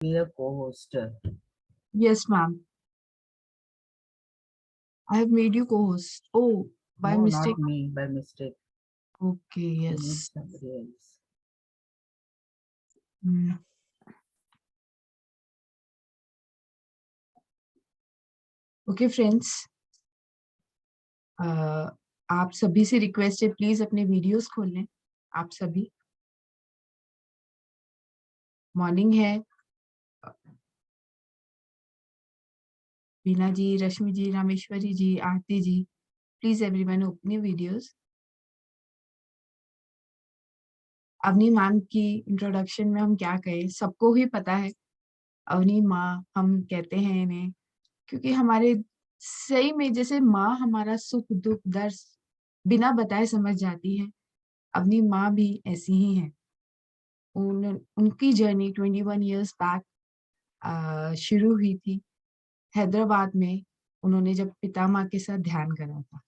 Be a co-host. Yes, ma'am. I have made you co-host. Oh, by No, not mistake. me, by mistake. Okay, You need yes. somebody else. Hmm. Okay, friends. आप सभी से request है, please अपने videos खोल लें। आप सभी। Morning है। Bina ji, Rashmi ji, Rameshwari ji, Aarti ji, please everyone open your videos. Avani ma'am की इंट्रोडक्शन में हम क्या कहें, सबको ही पता है। अवनी माँ हम कहते हैं इन्हें, क्योंकि हमारे सही में जैसे माँ हमारा सुख दुख दर्द बिना बताए समझ जाती है, अपनी माँ भी ऐसी ही है। उनकी जर्नी 21 इयर्स बैक शुरू हुई थी हैदराबाद में। उन्होंने जब पिता माँ के साथ ध्यान करा था।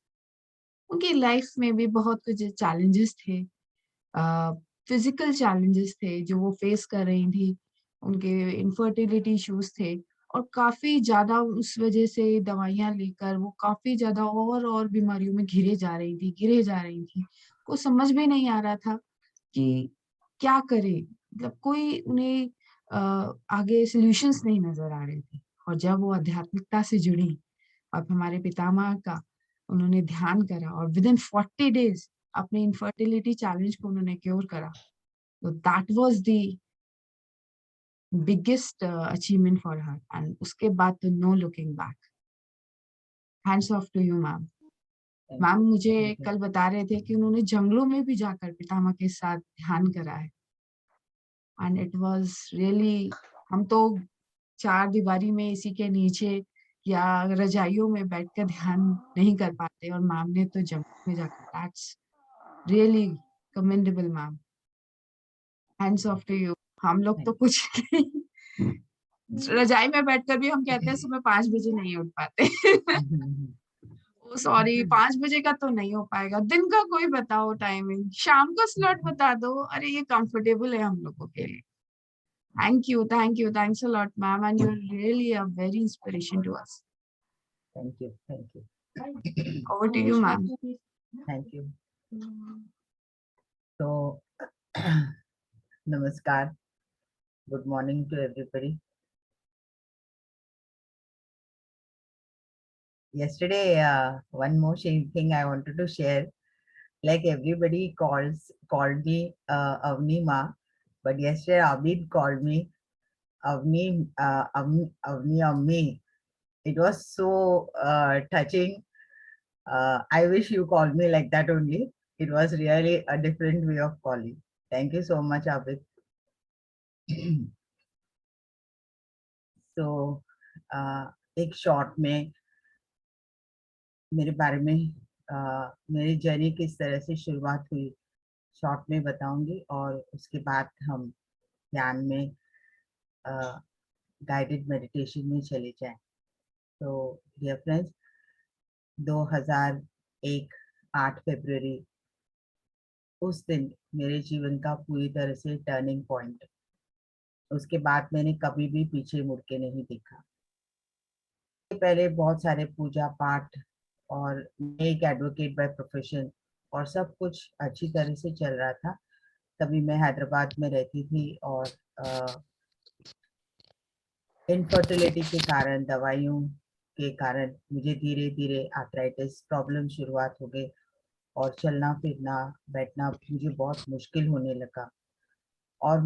उनकी लाइफ में भी बहुत कुछ चैलेंजेस थे, फिजिकल चैलेंजेस थे जो वो फेस कर रही थी। उनके इनफर्टिलिटी इश्यूज थे और काफी ज्यादा उस वजह से दवाइयां लेकर वो काफी ज्यादा और बीमारियों में गिरे जा रही थी। को समझ में नहीं आ रहा था कि क्या करे, मतलब कोई उन्हें आगे सॉल्यूशंस नहीं नजर आ रहे थे। और जब वो आध्यात्मिकता से जुड़ी, अब हमारे पितामह का उन्होंने ध्यान करा और विद इन 40 डेज अपने इनफर्टिलिटी चैलेंज को उन्होंने क्योर करा। तो that was the biggest achievement for her, and उसके बाद तो no looking back. Hands off to you ma'am. Thank ma'am you. मुझे Thank you. कल बता रहे थे कि उन्होंने जंगलों में भी जाकर पितामह के साथ ध्यान करा है, एंड इट वाज रियली। हम तो चार दीवारी में इसी के नीचे या रजाइयों में बैठकर ध्यान नहीं कर पाते, और मैम ने तो जंगल में जाकर, that's really commendable ma'am. Hands off to you. हम लोग तो Thank कुछ नहीं, रजाई में बैठकर भी हम कहते हैं सुबह 5 बजे नहीं उठ पाते। you. ओ सॉरी, 5 बजे का तो नहीं हो पाएगा। दिन का कोई बताओ टाइमिंग, शाम का स्लॉट बता दो। अरे ये कंफर्टेबल है हम लोगों के लिए। Thank you, thanks a lot, ma'am, and you're really a very inspiration to us. Thank you. Thank you. Over to you, ma'am. Thank you. So, namaskar. Good morning to everybody. Yesterday, one more thing I wanted to share. Like everybody called me Avni Ma, but yesterday Abid called me Avni Ammi. It was so touching. I wish you called me like that only. It was really a different way of calling. Thank you so much, Abid. So, एक short में मेरे बारे में मेरी journey किस तरह से शुरुआत हुई शॉर्ट में बताऊंगी, और उसके बाद हम ध्यान में गाइडेड मेडिटेशन में चले जाएं। तो डियर फ्रेंड्स, 2001 8 फरवरी उस दिन मेरे जीवन का पूरी तरह से टर्निंग पॉइंट। उसके बाद मैंने कभी भी पीछे मुड़ के नहीं देखा। पहले बहुत सारे पूजा पाठ, और मैं एक एडवोकेट बाय प्रोफेशन, और सब कुछ अच्छी तरह से चल रहा था। तभी मैं हैदराबाद में रहती थी, और इनफर्टिलिटी के कारण, दवाइयों के कारण मुझे धीरे धीरे आर्थराइटिस प्रॉब्लम शुरुआत हो गई, और चलना फिरना बैठना मुझे बहुत मुश्किल होने लगा। और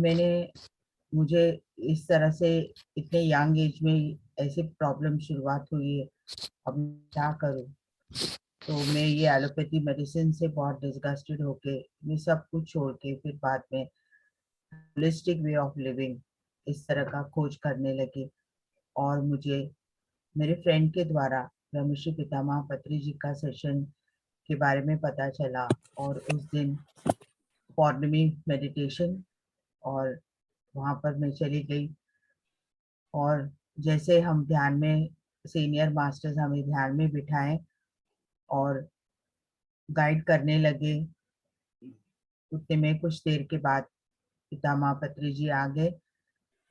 मुझे इस तरह से इतने यंग एज में ऐसे प्रॉब्लम शुरुआत हुई है, अब क्या करूं। तो मैं ये एलोपैथी मेडिसिन से बहुत डिस्गस्टेड होके ये सब कुछ छोड़ के फिर बाद में होलिस्टिक वे ऑफ लिविंग इस तरह का खोज करने लगी। और मुझे मेरे फ्रेंड के द्वारा ब्रह्मश्री पितामह पत्री जी का सेशन के बारे में पता चला, और उस दिन पौर्णमी मेडिटेशन, और वहाँ पर मैं चली गई। और जैसे हम ध्यान में, सीनियर मास्टर्स हमें ध्यान में बिठाएं और गाइड करने लगे, उतने में कुछ देर के बाद पितामह पत्री जी आ गए,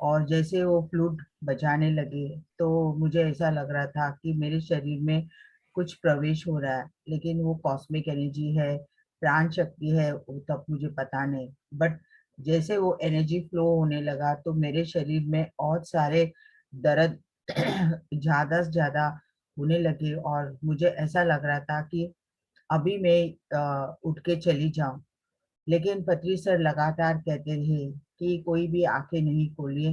और जैसे वो फ्लूट बजाने लगे तो मुझे ऐसा लग रहा था कि मेरे शरीर में कुछ प्रवेश हो रहा है, लेकिन वो कॉस्मिक एनर्जी है, प्राण शक्ति है, वो तब मुझे पता नहीं। बट जैसे वो एनर्जी फ्लो होने लगा तो मेरे शरीर में और सारे दर्द ज्यादा से ज्यादा होने लगे, और मुझे ऐसा लग रहा था कि अभी मैं उठ के चली जाऊं। लेकिन पत्री सर लगातार कहते रहे कि कोई भी आंखें नहीं खोलिए,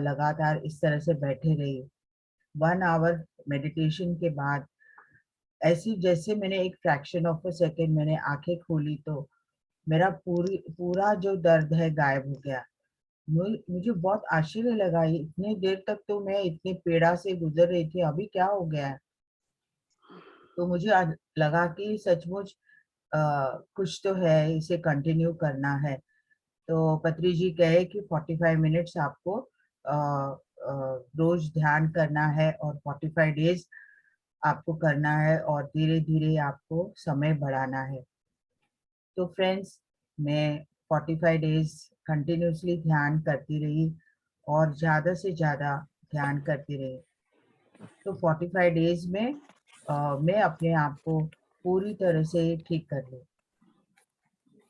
लगातार इस तरह से बैठे रहिए। 1 आवर मेडिटेशन के बाद ऐसी जैसे मैंने एक फ्रैक्शन ऑफ अ सेकेंड मैंने आंखें खोली तो मेरा पूरा जो दर्द है गायब हो गया। मुझे बहुत आश्चर्य लगा, इतने देर तक तो मैं इतनी पीड़ा से गुजर रही थी, अभी क्या हो गया है। तो मुझे आज लगा कि सचमुच कुछ तो है, इसे कंटिन्यू करना है। तो पत्री जी कहे कि 45 मिनट्स आपको रोज ध्यान करना है और 45 डेज आपको करना है, और धीरे धीरे आपको समय बढ़ाना है। तो फ्रेंड्स, मैं 45 डेज कंटिन्यूसली ध्यान करती रही और ज़्यादा से ज़्यादा ध्यान करती रही। तो 45 डेज में मैं अपने आप को पूरी तरह से ठीक कर ली।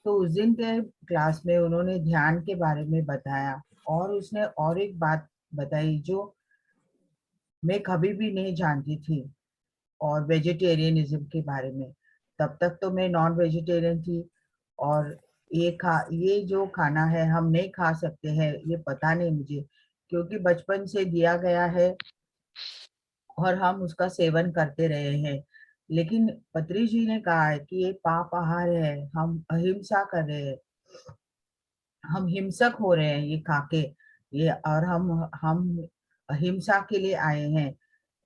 तो उस दिन के क्लास में उन्होंने ध्यान के बारे में बताया, और उसने और एक बात बताई जो मैं कभी भी नहीं जानती थी, और वेजिटेरियनिज्म के बारे में। तब तक तो मैं नॉन वेजिटेरियन थी, और ये जो खाना है हम नहीं खा सकते हैं, ये पता नहीं मुझे, क्योंकि बचपन से दिया गया है और हम उसका सेवन करते रहे हैं। लेकिन पत्री जी ने कहा है कि ये पाप आहार है, हम अहिंसा कर रहे हैं, हम हिंसक हो रहे हैं ये खाके, ये और हम अहिंसा के लिए आए हैं।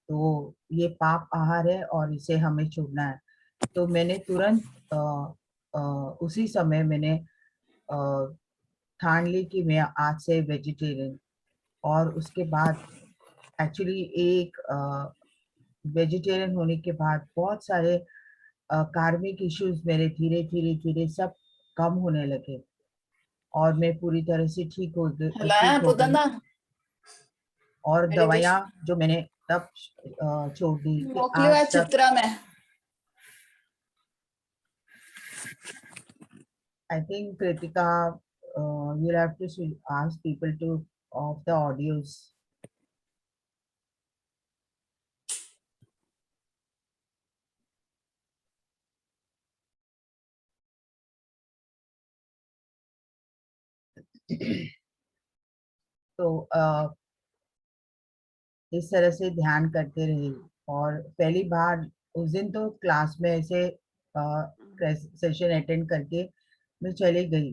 तो ये पाप आहार है और इसे हमें छोड़ना है। तो मैंने तुरंत अ, उसी समय मैंने अ, ठान ली कि मैं आज से वेजिटेरियन। और उसके बाद एक्चुअली एक वेजिटेरियन होने के बाद बहुत सारे कार्मिक इश्यूज मेरे धीरे धीरे धीरे सब कम होने लगे, और मैं पूरी तरह से ठीक हो गई। पुदना और दवाइयाँ मेडिटेशन जो मैंने तब छोड़ दी कि मोकली आज तक। चित्रा में I think Kritika, you'll have to ask people to off the audios. तो इस तरह से ध्यान करते रहे। और पहली बार उस दिन तो क्लास में ऐसे सेशन अटेंड करके मैं चली गई।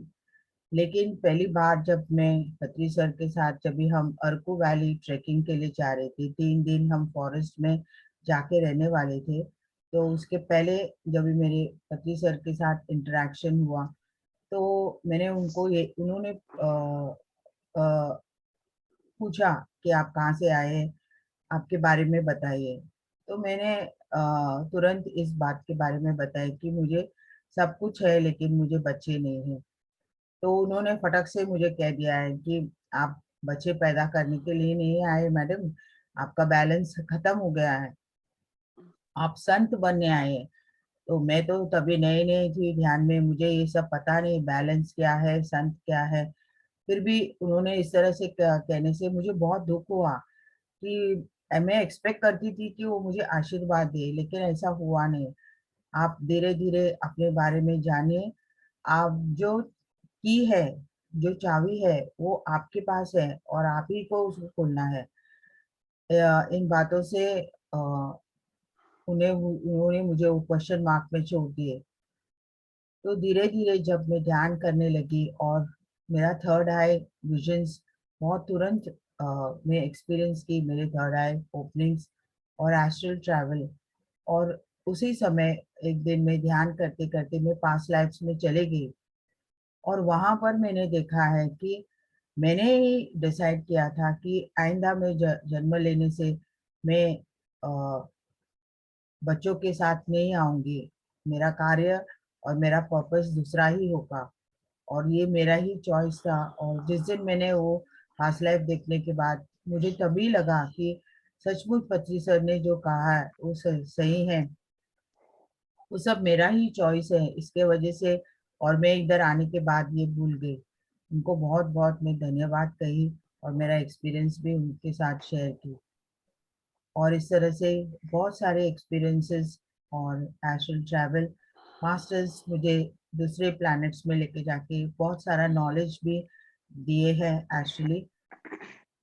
लेकिन पहली बार जब मैं पत्री सर के साथ, जब भी हम अरकू वैली ट्रेकिंग के लिए जा रहे थे, 3 दिन हम फॉरेस्ट में जाके रहने वाले थे, तो उसके पहले जब भी मेरे पत्री सर के साथ इंटरेक्शन हुआ तो मैंने उनको ये उन्होंने पूछा कि आप कहाँ से आए हैं, आपके बारे में बताइए। तो मैंने तुरंत इस बात के बारे में बताया कि मुझे सब कुछ है लेकिन मुझे बच्चे नहीं हैं। तो उन्होंने फटक से मुझे कह दिया है कि आप बच्चे पैदा करने के लिए नहीं आए मैडम, आपका बैलेंस खत्म हो गया है, आप संत बनने आए हैं। तो मैं तो तभी नई नई थी ध्यान में, मुझे ये सब पता नहीं बैलेंस क्या है, संत क्या है। फिर भी उन्होंने इस तरह से कहने से मुझे बहुत दुख हुआ कि मैं एक्सपेक्ट करती थी कि वो मुझे आशीर्वाद दे, लेकिन ऐसा हुआ नहीं। आप धीरे धीरे अपने बारे में जानिए। आप जो की है, जो चाबी है वो आपके पास है और आप ही को उसको खोलना है। इन बातों से उन्होंने मुझे वो क्वेश्चन मार्क में छोड़ दिए। तो धीरे धीरे जब मैं ध्यान करने लगी और मेरा थर्ड आई विजन्स बहुत तुरंत मैं एक्सपीरियंस की, मेरे थर्ड आई ओपनिंग्स और एस्ट्रल ट्रैवल। और उसी समय एक दिन मैं ध्यान करते करते मैं पास्ट लाइफ्स में चले गई, और वहां पर मैंने देखा है कि मैंने ही डिसाइड किया था कि आइंदा में जन्म लेने से मैं बच्चों के साथ नहीं आऊंगी, मेरा कार्य और मेरा पर्पस दूसरा ही होगा। और ये मेरा ही चॉइस था। और जिस दिन मैंने वो पास्ट लाइफ देखने के बाद मुझे तभी लगा कि सचमुच पत्री सर ने जो कहा है वो सही है, वो सब मेरा ही चॉइस है इसके वजह से। और मैं इधर आने के बाद ये भूल गई। उनको बहुत बहुत मैं धन्यवाद कही और मेरा एक्सपीरियंस भी उनके साथ शेयर की। और इस तरह से बहुत सारे एक्सपीरियंसेस और एस्ट्रल ट्रैवल मास्टर्स मुझे दूसरे प्लैनेट्स में लेके जाके बहुत सारा नॉलेज भी दिए हैं एक्चुअली।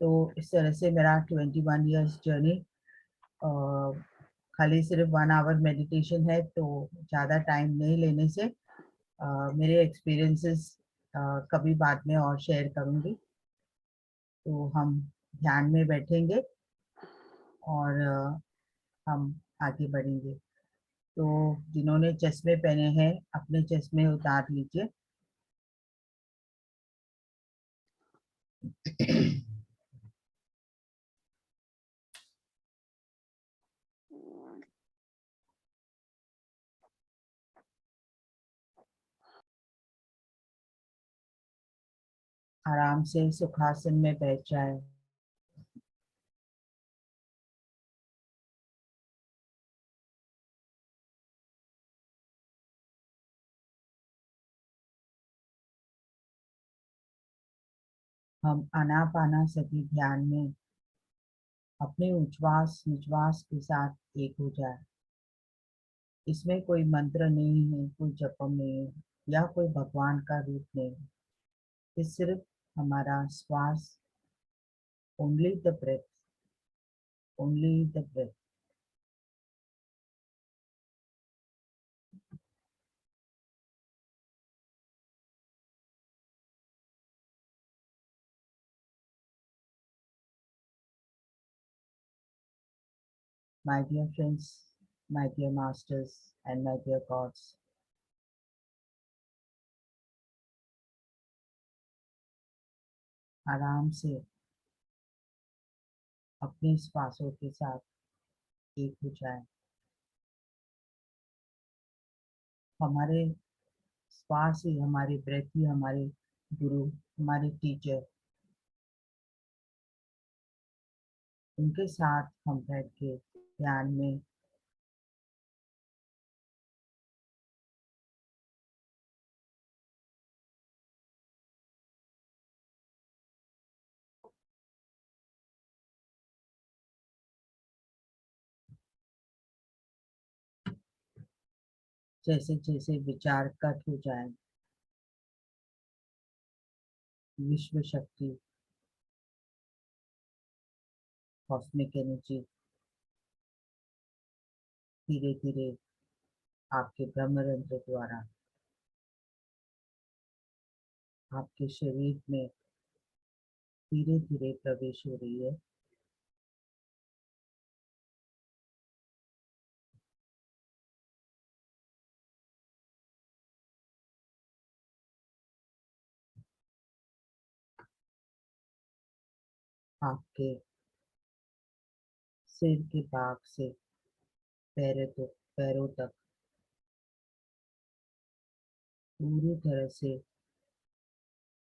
तो इस तरह से मेरा 21 ईयर्स जर्नी, खाली सिर्फ 1 आवर मेडिटेशन है तो ज़्यादा टाइम नहीं लेने से मेरे एक्सपीरियंसेस कभी बाद में और शेयर करूँगी। तो हम ध्यान में बैठेंगे और हम आगे बढ़ेंगे। तो जिन्होंने चश्मे पहने हैं अपने चश्मे उतार लीजिए। आराम से सुखासन में बैठ जाए। हम आनापानासति ध्यान में अपने उच्छ्वास निश्वास के साथ एक हो जाए। इसमें कोई मंत्र नहीं है, कोई जपम नहीं है या कोई भगवान का रूप नहीं है। ये सिर्फ हमारा श्वास, only the breath, only the breath. My dear friends, my dear masters and my dear gods, आराम से अपने श्वासों के साथ एक हो जाए। हमारे श्वास ही, हमारे ब्रेथ ही हमारे गुरु, हमारे टीचर। उनके साथ हम बैठ के ध्यान में जैसे जैसे विचार कट हो जाए, विश्व शक्ति, कॉस्मिक एनर्जी धीरे धीरे आपके ब्रह्मरंध्र द्वारा आपके शरीर में धीरे धीरे प्रवेश हो रही है। आपके सिर के भाग से पैरों तक पूरी तरह से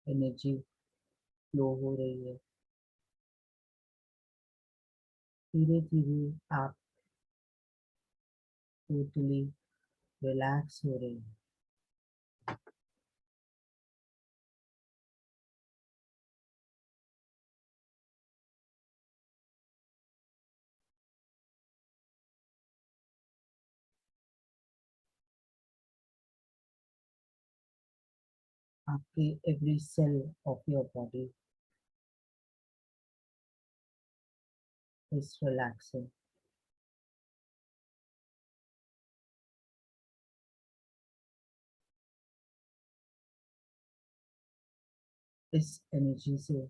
एनर्जी फ्लो हो रही है। धीरे धीरे आप टोटली रिलैक्स हो रहे हैं। आपके every cell of your body is relaxing. इस एनर्जी से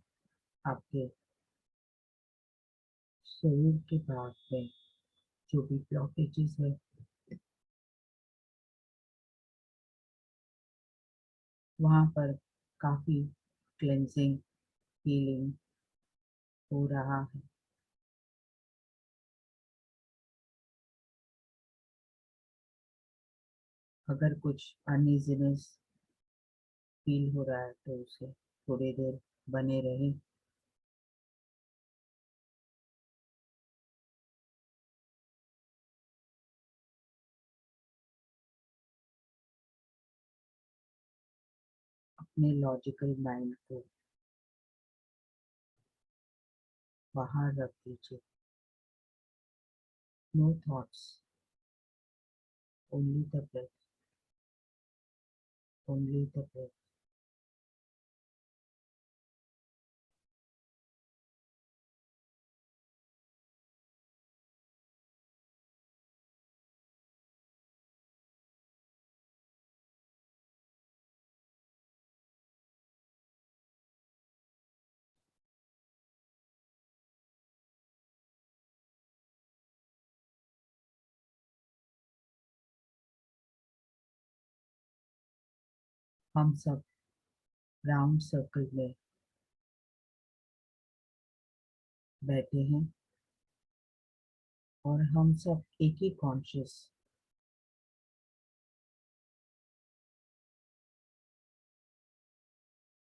आपके शरीर के भाग में जो भी ब्लॉकेजेस है वहां पर काफी क्लेंजिंग हीलिंग हो रहा है। अगर कुछ अनइजीनेस फील हो रहा है तो उसे थोड़ी देर बने रहे। अपने लॉजिकल माइंड को बाहर रख दीजिए। No thoughts, only the breath, only the breath. हम सब राउंड सर्कल में बैठे हैं और हम सब एक ही कॉन्शियस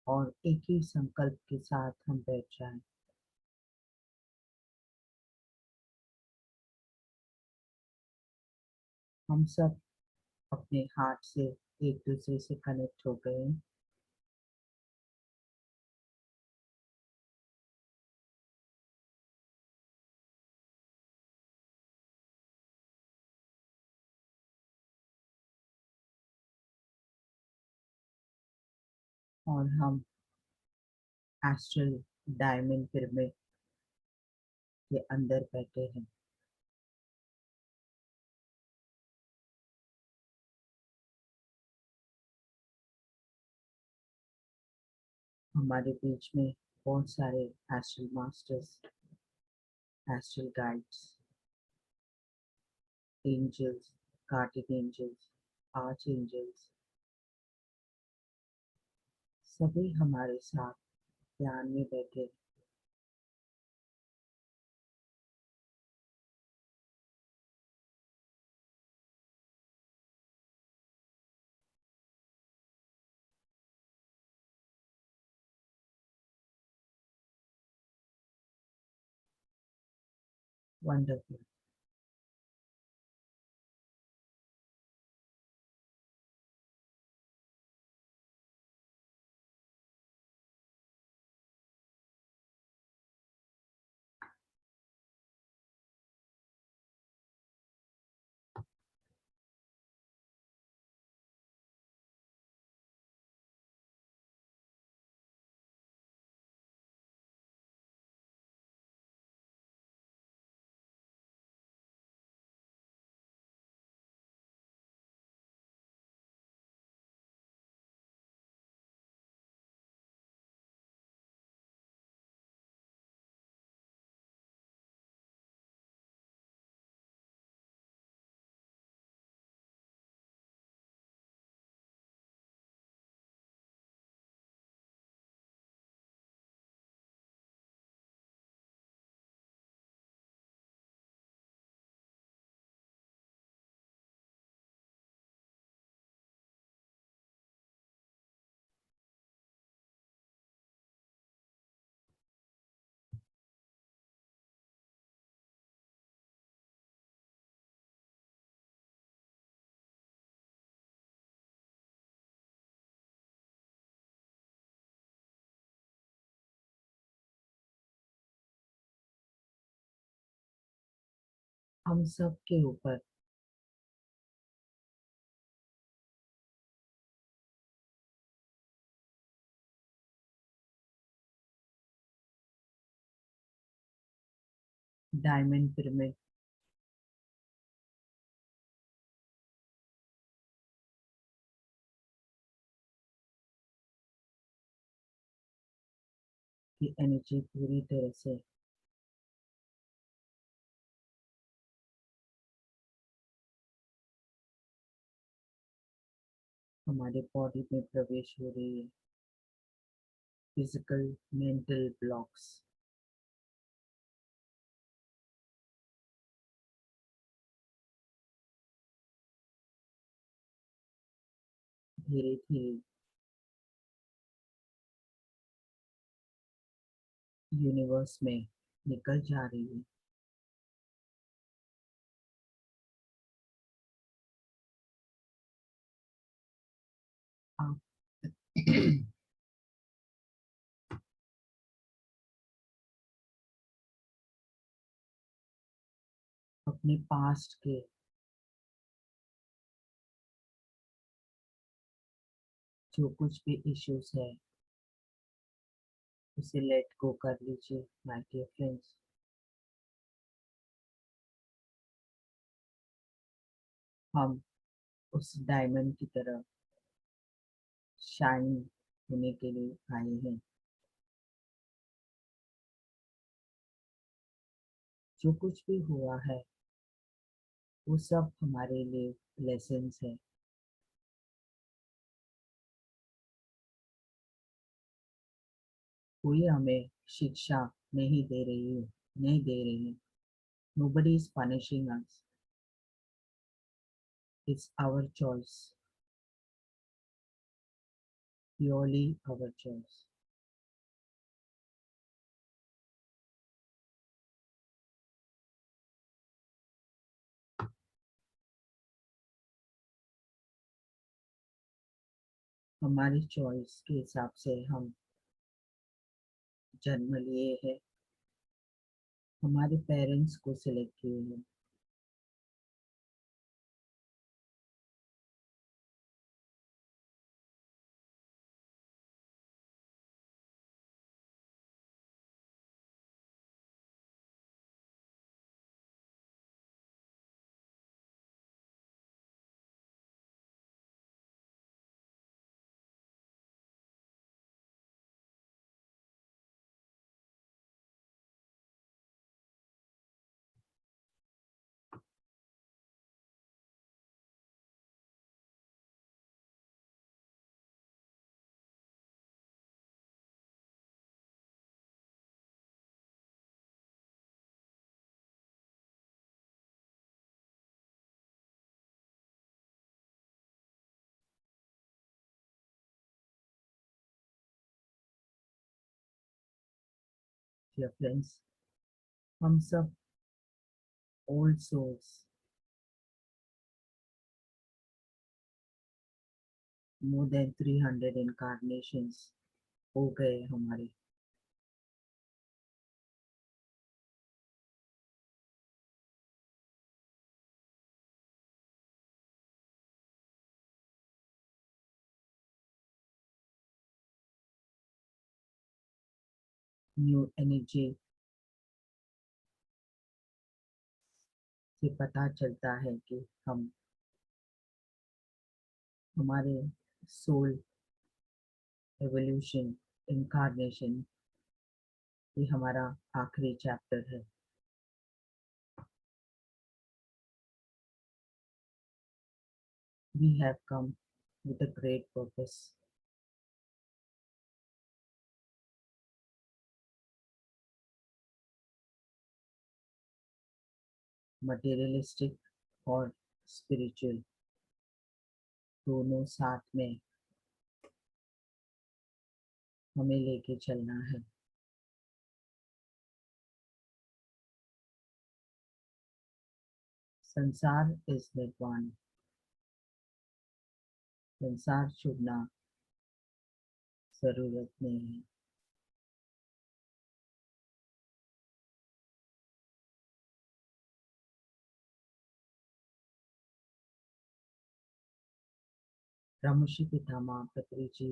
और एक ही संकल्प के साथ हम बैठ जाएं। हम सब अपने हार्ट से एक दूसरे से कनेक्ट हो गए हैं। और हम एस्ट्रल डायमंड पिरामिड के अंदर बैठे हैं। हमारे बीच में बहुत सारे astral masters, astral guides, angels, guardian angels, archangels सभी हमारे साथ ध्यान में बैठे। वंडरफुल। हम सब के ऊपर डायमंड पिरामिड की एनर्जी पूरी तरह से हमारे बॉडी में प्रवेश हो रही है। फिजिकल मेंटल ब्लॉक्स धीरे धीरे यूनिवर्स में निकल जा रही है। आप अपने पास्ट के जो कुछ भी इश्यूज है उसे लेट गो कर लीजिए माय डियर फ्रेंड्स। हम उस डायमंड की तरह शाइन होने के लिए आए हैं। जो कुछ भी हुआ है वो सब हमारे लिए लेसन्स है। कोई हमें शिक्षा नहीं दे रही है। Nobody is punishing us. It's our choice, purely our choice. हमारी चॉइस के हिसाब से हम जन्म लिए हैं, हमारे पेरेंट्स को सिलेक्ट किए हैं। Dear friends, हम सब old souls, more than 300 incarnations हो गए हमारे। न्यू एनर्जी से पता चलता है कि हम हमारे सोल एवोल्यूशन इनकारनेशन ये हमारा आखिरी चैप्टर है। We have come with a great purpose. Materialistic और स्पिरिचुअल दोनों साथ में हमें लेके चलना है। संसार इस निर्वाण, संसार छूटना जरूरत नहीं है। ब्रह्मर्षि पितामह पत्री जी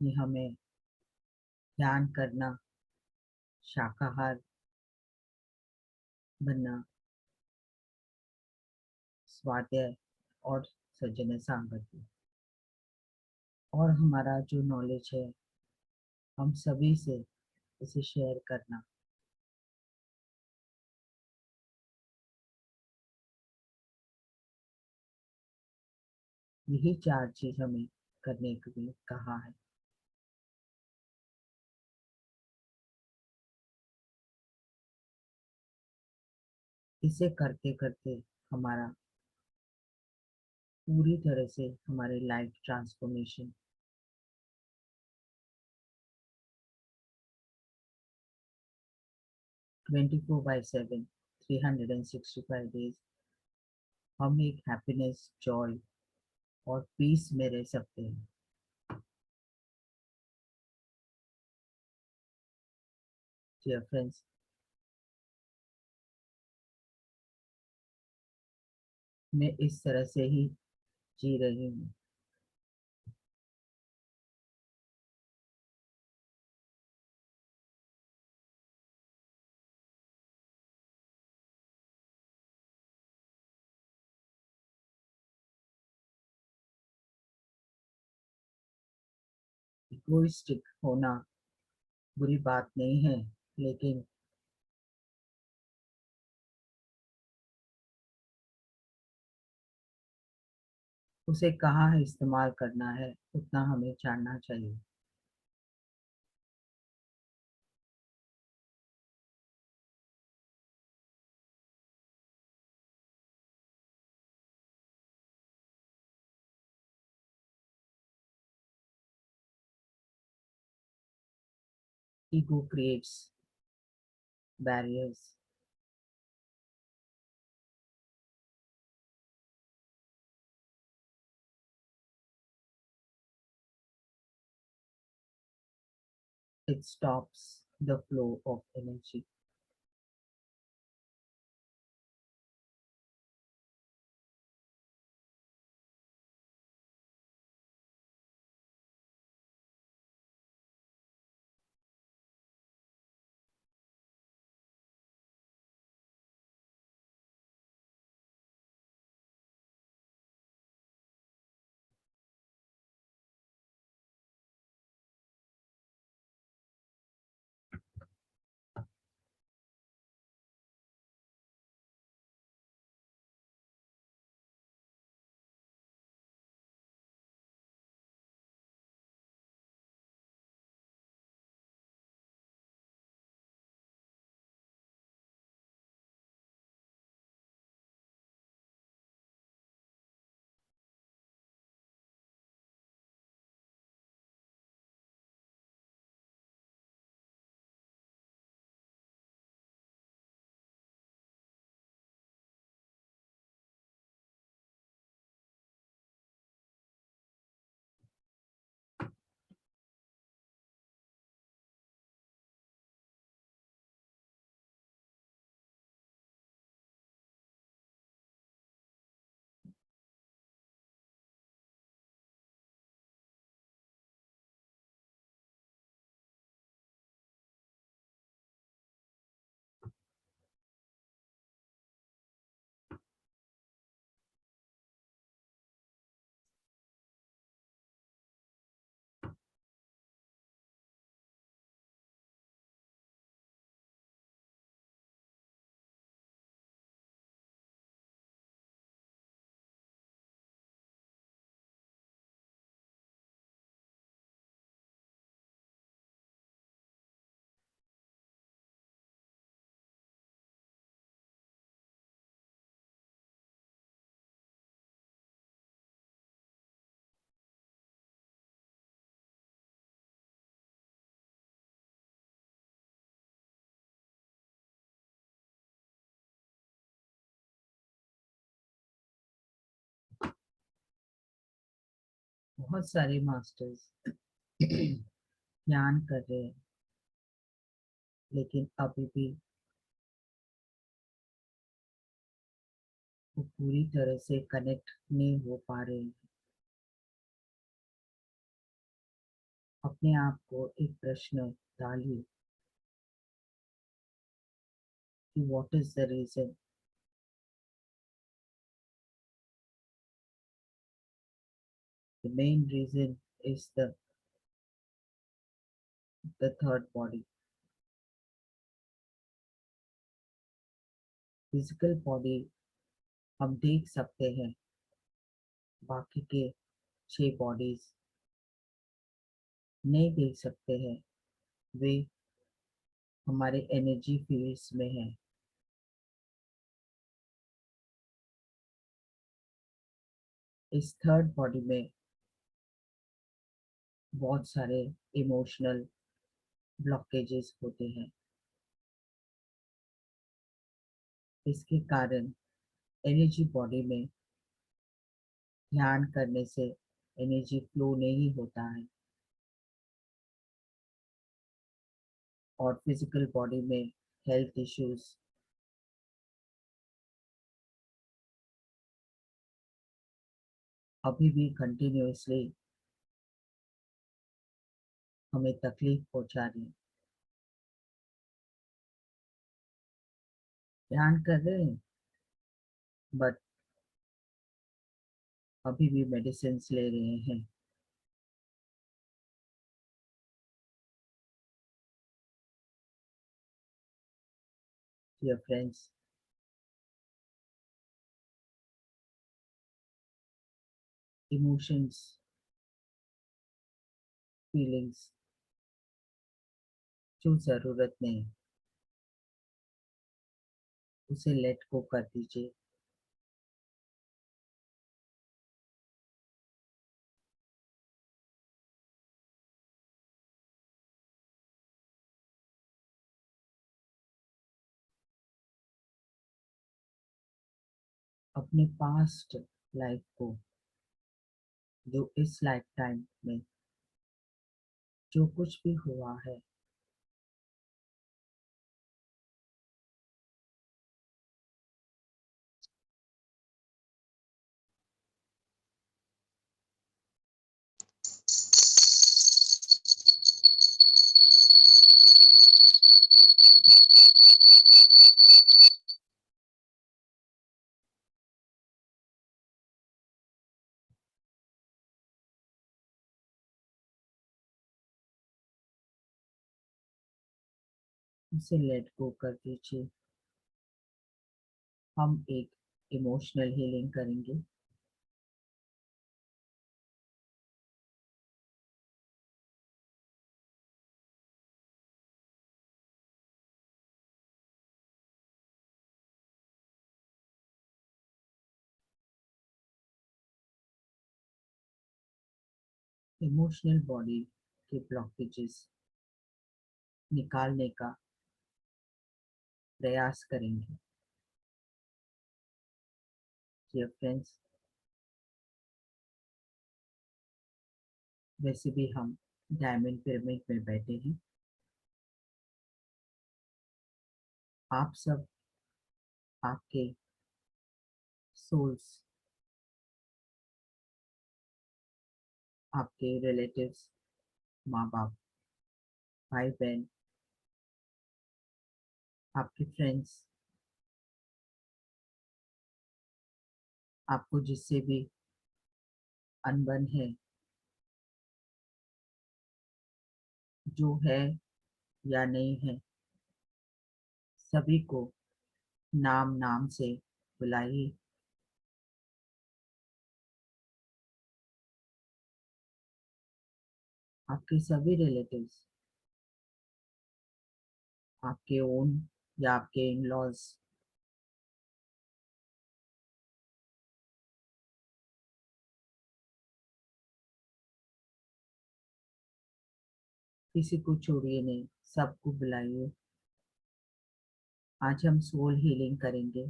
ने हमें ध्यान करना, शाकाहार बनना, स्वाध्याय और सज्जन सांगति और हमारा जो नॉलेज है हम सभी से इसे शेयर करना। यही चार चीज हमें करने के लिए कहा है। इसे करते करते हमारा पूरी तरह से हमारे लाइफ ट्रांसफॉर्मेशन 24/7 365 डेज हम एक हैप्पीनेस, जॉय और पीस में रह सकते हैं। डियर फ्रेंड्स, मैं इस तरह से ही जी रही हूँ। इगोइस्टिक होना बुरी बात नहीं है, लेकिन उसे कहाँ है इस्तेमाल करना है, उतना हमें जानना चाहिए। Ego creates barriers. It stops the flow of energy. बहुत सारे मास्टर्स ध्यान कर रहे हैं, लेकिन अभी भी वो पूरी तरह से कनेक्ट नहीं हो पा रहे हैं। अपने आप को एक प्रश्न डालिए कि what is the reason. The main reason is the third body. Physical body हम देख सकते हैं, बाकी के 6 बॉडीज नहीं देख सकते हैं। वे हमारे एनर्जी फील्ड्स में है। इस थर्ड बॉडी में बहुत सारे इमोशनल ब्लॉकेजेस होते हैं। इसके कारण एनर्जी बॉडी में ध्यान करने से एनर्जी फ्लो नहीं होता है। और फिजिकल बॉडी में हेल्थ इश्यूज अभी भी कंटिन्यूअसली हमें तकलीफ पहुंचा रही है। ध्यान कर रहे हैं बट अभी भी मेडिसिन ले रहे हैं। डियर फ्रेंड्स, इमोशंस, फीलिंग्स जो जरूरत नहीं उसे लेट गो कर दीजिए। अपने पास्ट लाइफ को, जो इस लाइफ टाइम में जो कुछ भी हुआ है, उसे लेट गो कर दीजिए। हम एक इमोशनल हीलिंग करेंगे। इमोशनल बॉडी के ब्लॉकेजेस निकालने का प्रयास करेंगे। डियर फ्रेंड्स, वैसे भी हम डायमंड पिरामिड में बैठे हैं। आप सब, आपके सोल्स, आपके रिलेटिव्स, माँ बाप, भाई बहन, आपके फ्रेंड्स, आपको जिससे भी अनबन है, जो है या नहीं है, सभी को नाम नाम से बुलाइए। आपके सभी रिलेटिव्स, आपके ओन या आपके इन लॉज, किसी को छोड़िए नहीं, सबको बुलाइए। आज हम सोल हीलिंग करेंगे।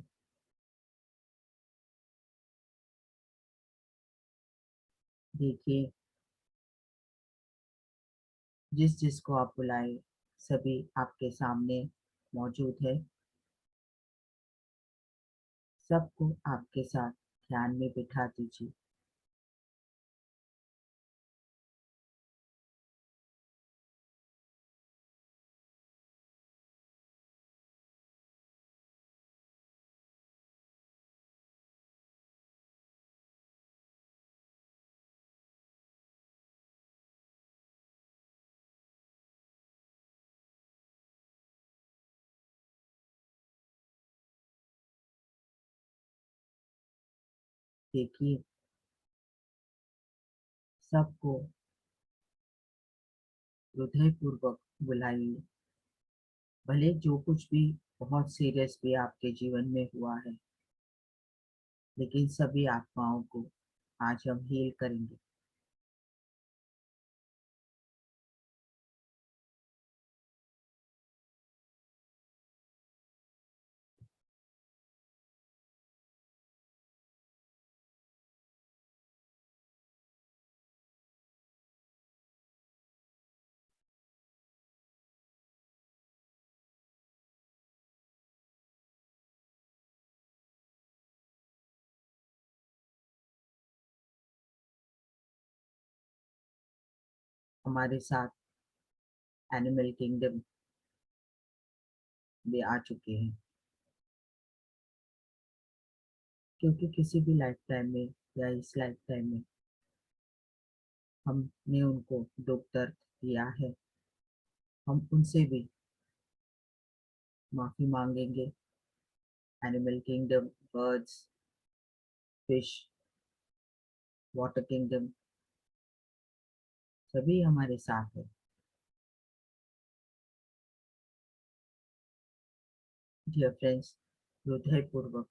देखिए, जिस जिसको आप बुलाए सभी आपके सामने मौजूद है। सबको आपके साथ ध्यान में बिठा दीजिए। देखिए, सबको हृदयपूर्वक बुलाइए। भले जो कुछ भी बहुत सीरियस भी आपके जीवन में हुआ है, लेकिन सभी आत्माओं को आज हम हील करेंगे। हमारे साथ एनिमल किंगडम में आ चुके हैं, क्योंकि किसी भी लाइफ टाइम में या इस लाइफ टाइम में हमने उनको दुख दर्द दिया है, हम उनसे भी माफी मांगेंगे। Animal kingdom, birds, fish, water kingdom सभी हमारे साथ है। डियर फ्रेंड्स, हृदयपूर्वक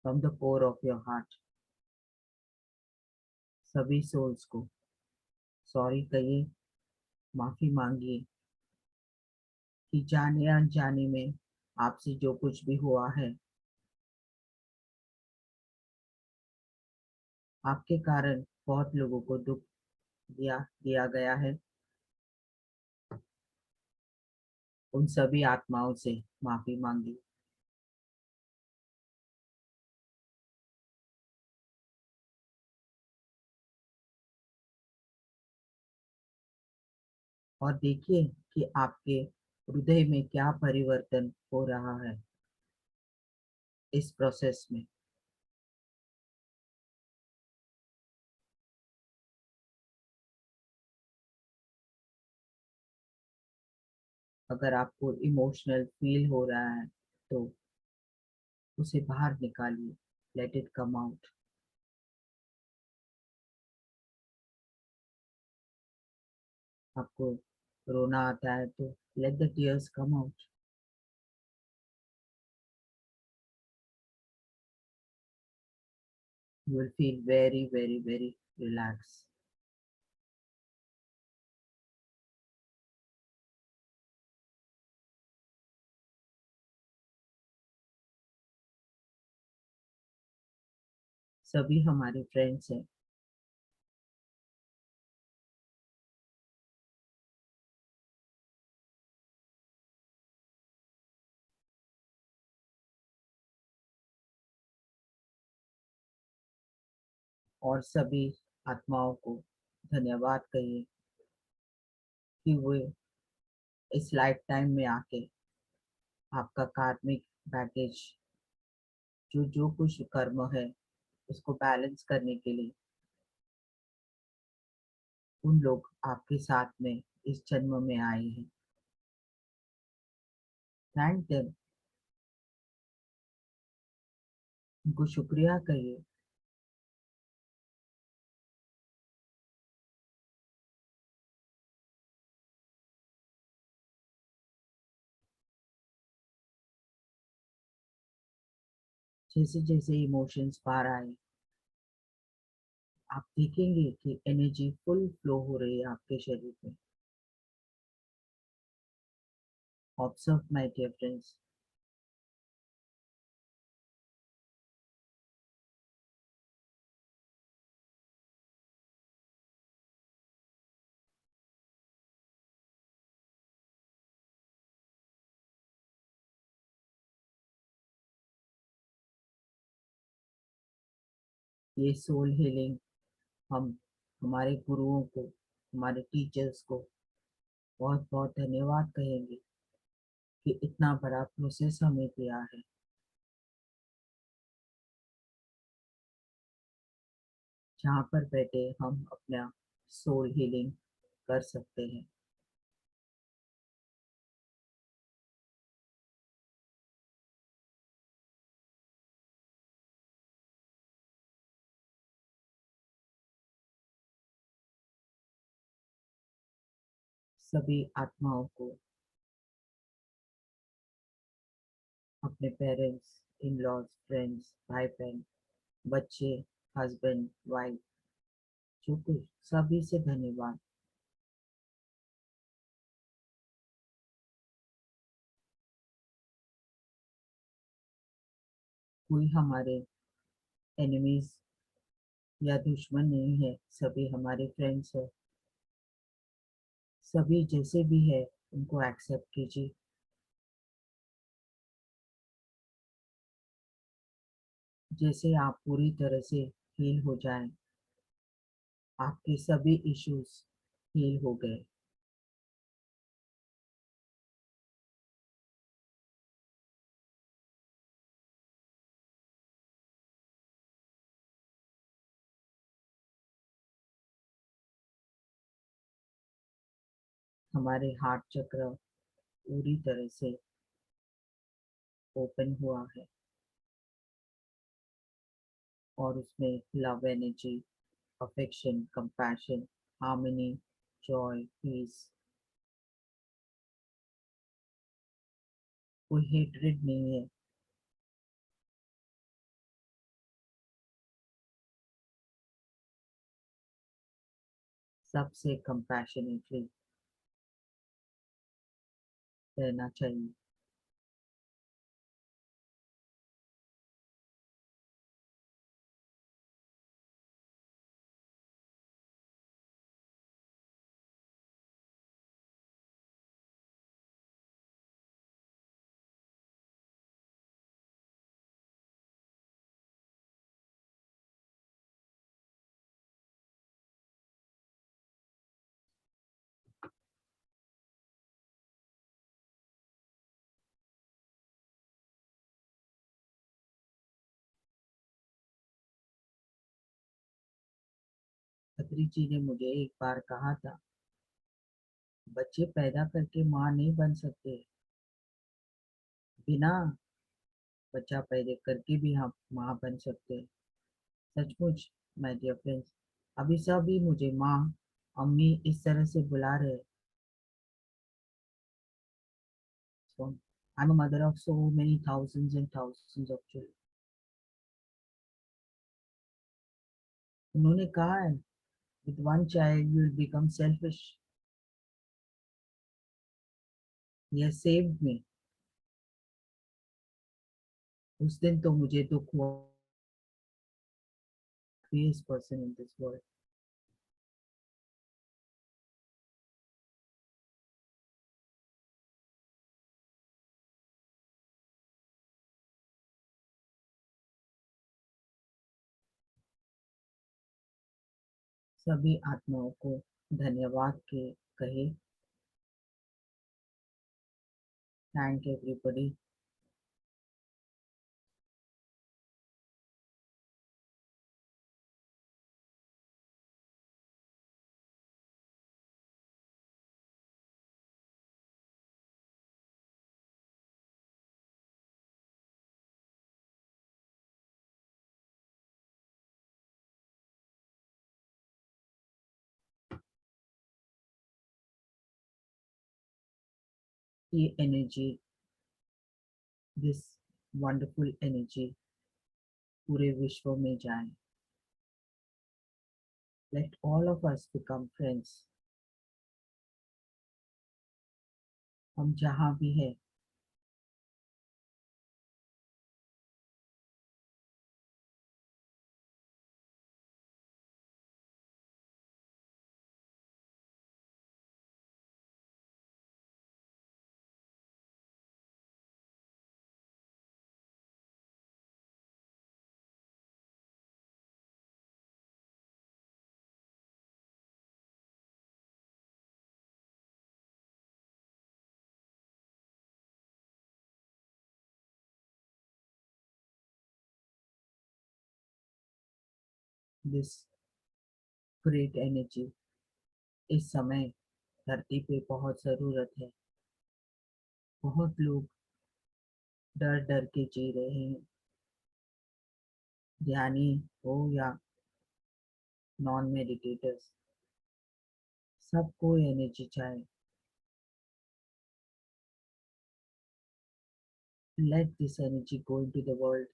from the core of your heart सभी सोल्स को सॉरी कहिए, माफी मांगिए कि जाने अनजाने में आपसे जो कुछ भी हुआ है, आपके कारण बहुत लोगों को दुख दिया दिया गया है। उन सभी आत्माओं से माफी मांगी। और देखिए कि आपके हृदय में क्या परिवर्तन हो रहा है इस प्रोसेस में। अगर आपको इमोशनल फील हो रहा है तो उसे बाहर निकालिए, लेट इट कम आउट। आपको रोना आता है तो let the tears come out. You will feel very very very relax. सभी हमारे फ्रेंड्स हैं, और सभी आत्माओं को धन्यवाद कहिए कि वे इस लाइफ टाइम में आके आपका कार्मिक बैगेज, जो जो कुछ कर्म है उसको बैलेंस करने के लिए उन लोग आपके साथ में इस जन्म में आए हैं। थैंक देम, उनको शुक्रिया कहिए। जैसे जैसे इमोशंस बाहर आए, आप देखेंगे कि एनर्जी फुल फ्लो हो रही है आपके शरीर में। Observe my dear friends. ये सोल हीलिंग हम हमारे गुरुओं को, हमारे टीचर्स को बहुत बहुत धन्यवाद कहेंगे कि इतना बड़ा प्रोसेस हमें दिया है, जहाँ पर बैठे हम अपना सोल हीलिंग कर सकते हैं। सभी आत्माओं को, अपने पेरेंट्स, इन लॉज, फ्रेंड्स, भाई बहन, बच्चे, हस्बैंड, वाइफ, जो कुछ, सभी से धन्यवाद। कोई हमारे एनिमीज या दुश्मन नहीं है, सभी हमारे फ्रेंड्स है। सभी जैसे भी है उनको एक्सेप्ट कीजिए। जैसे आप पूरी तरह से हील हो जाएं, आपके सभी इश्यूज फेल हो गए। हमारे हार्ट चक्र पूरी तरह से ओपन हुआ है और उसमें love energy, affection, compassion, harmony, joy, peace, कोई हेट्रेड नहीं है। सबसे कंपैशनेटली रहना चाहिए। खत्री जी ने मुझे एक बार कहा था, बच्चे पैदा करके माँ नहीं बन सकते, बिना बच्चा पैदा करके भी हम माँ बन सकते हैं। सचमुच माय डियर फ्रेंड्स, अभी सभी मुझे माँ, अम्मी इस तरह से बुला रहे। So, I'm a mother of so many thousands and thousands of children. उन्होंने कहा है, with one child you will become selfish. He has saved me. उस दिन तो मुझे दुख हुआ, happiest person in this world. सभी आत्माओं को धन्यवाद के कहे। Thank everybody. ये एनर्जी, दिस वंडरफुल एनर्जी पूरे विश्व में जाए। Let all of us become friends. हम जहाँ भी है, दिस ग्रेट एनर्जी इस समय धरती पे बहुत जरूरत है। बहुत लोग डर डर के जी रहे हैं, ध्यानी हो या नॉन मेडिटेटर्स, सबको एनर्जी चाहिए। Let this energy go into the world.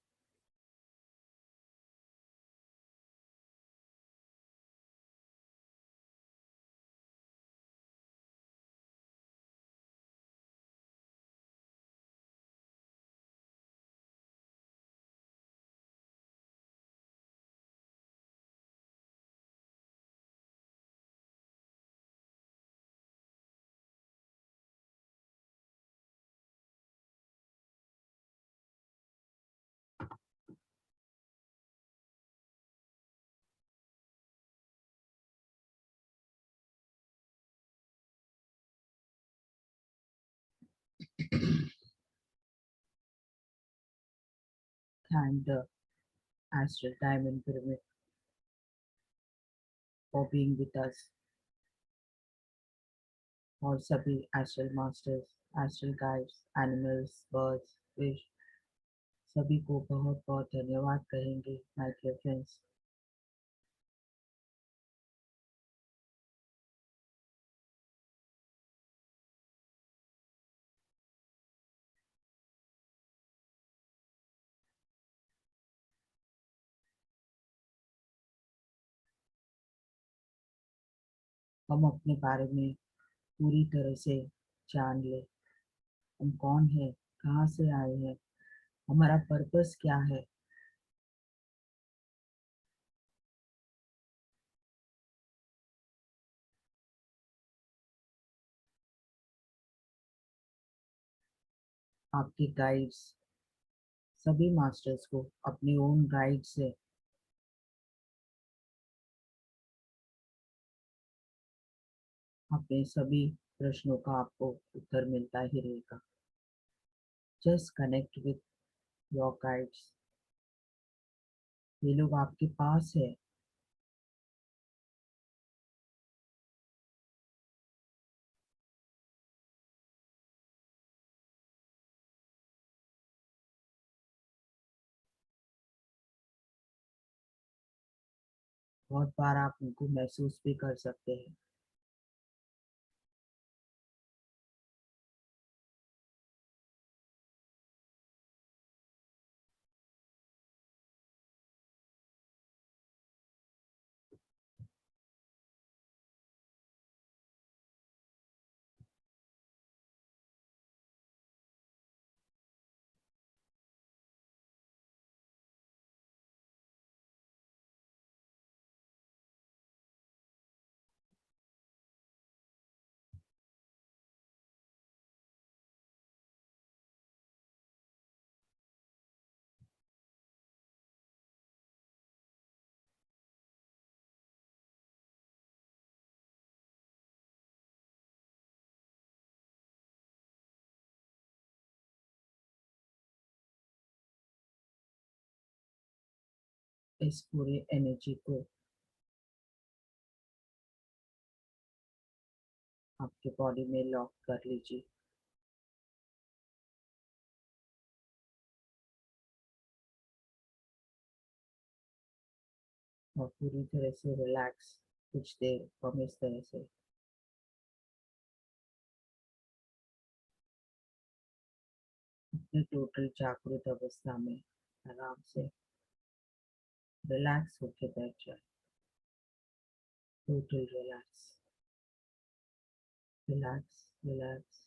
Thank the Astral Diamond Pyramid for being with us, और सभी astral masters, astral guides, animals, birds, fish, सभी को बहुत बहुत धन्यवाद कहेंगे माय डियर फ्रेंड्स। हम अपने बारे में पूरी तरह से जान ले, हम कौन है, कहाँ से आए हैं, हमारा पर्पस क्या है। आपके गाइड्स, सभी मास्टर्स को अपने ओन गाइड से अपने सभी प्रश्नों का आपको उत्तर मिलता ही रहेगा। Just connect with your guides, ये लोग आपके पास है। बहुत बार आप उनको महसूस भी कर सकते हैं। इस पूरे एनर्जी को आपके बॉडी में लॉक कर लीजिए और पूरी तरह से रिलैक्स कुछ देर हम इस तरह से अपने टोटल जागृत अवस्था में आराम से रिलैक्स होके बैठ जाए। Total relax, relax, relax.